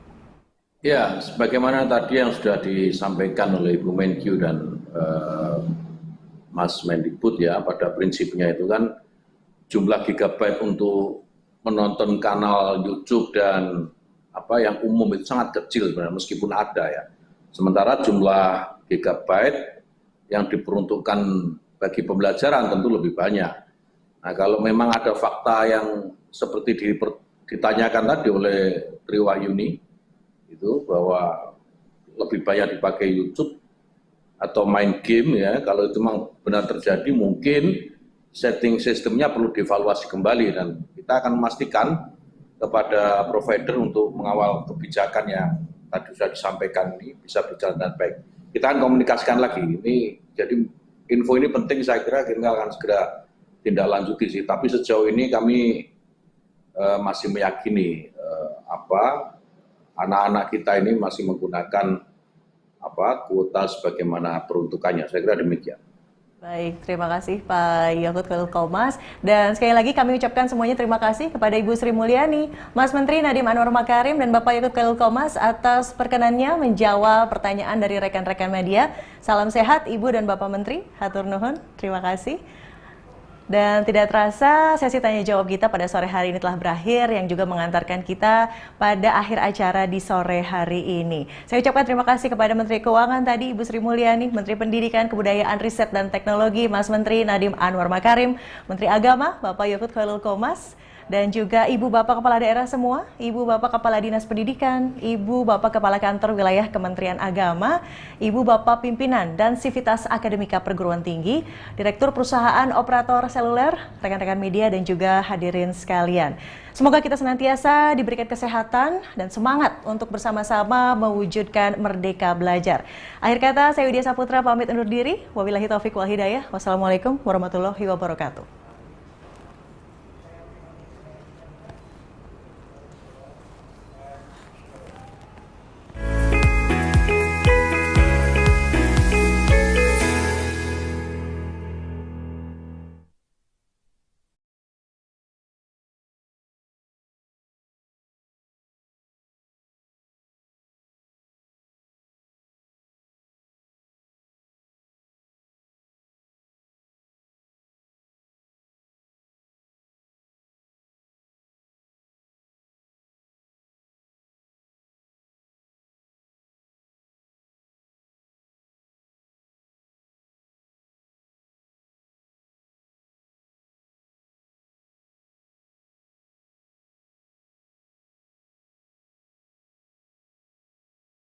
Ya, sebagaimana tadi yang sudah disampaikan oleh Ibu Menkyu dan Mas Mendikbud ya, pada prinsipnya itu kan jumlah gigabyte untuk menonton kanal YouTube dan yang umum itu sangat kecil sebenarnya, meskipun ada ya. Sementara jumlah gigabyte yang diperuntukkan bagi pembelajaran tentu lebih banyak. Nah, kalau memang ada fakta yang seperti ditanyakan tadi oleh Triwahyuni, itu bahwa lebih banyak dipakai YouTube atau main game ya, kalau itu memang benar terjadi mungkin setting sistemnya perlu dievaluasi kembali dan kita akan memastikan kepada provider untuk mengawal kebijakan yang tadi sudah disampaikan ini bisa berjalan dengan baik. Kita akan komunikasikan lagi. Ini jadi info ini penting, saya kira kita akan segera tindak lanjuti sih. Tapi sejauh ini kami masih meyakini anak-anak kita ini masih menggunakan kuota sebagaimana peruntukannya. Saya kira demikian. Baik, terima kasih Pak Yakut Khalil Qomas. Dan sekali lagi kami ucapkan semuanya terima kasih kepada Ibu Sri Mulyani, Mas Menteri Nadiem Anwar Makarim, dan Bapak Yakut Khalil Qomas atas perkenannya menjawab pertanyaan dari rekan-rekan media. Salam sehat Ibu dan Bapak Menteri, hatur nuhun, terima kasih. Dan tidak terasa sesi tanya jawab kita pada sore hari ini telah berakhir, yang juga mengantarkan kita pada akhir acara di sore hari ini. Saya ucapkan terima kasih kepada Menteri Keuangan tadi Ibu Sri Mulyani, Menteri Pendidikan, Kebudayaan, Riset dan Teknologi Mas Menteri Nadiem Anwar Makarim, Menteri Agama Bapak Yakut Khalil Qomas, dan juga Ibu Bapak Kepala Daerah semua, Ibu Bapak Kepala Dinas Pendidikan, Ibu Bapak Kepala Kantor Wilayah Kementerian Agama, Ibu Bapak Pimpinan dan Sivitas Akademika Perguruan Tinggi, Direktur Perusahaan Operator Seluler, rekan-rekan media dan juga hadirin sekalian. Semoga kita senantiasa diberikan kesehatan dan semangat untuk bersama-sama mewujudkan merdeka belajar. Akhir kata, saya Widya Saputra pamit undur diri. Wabillahi taufiq wal hidayah. Wassalamualaikum warahmatullahi wabarakatuh.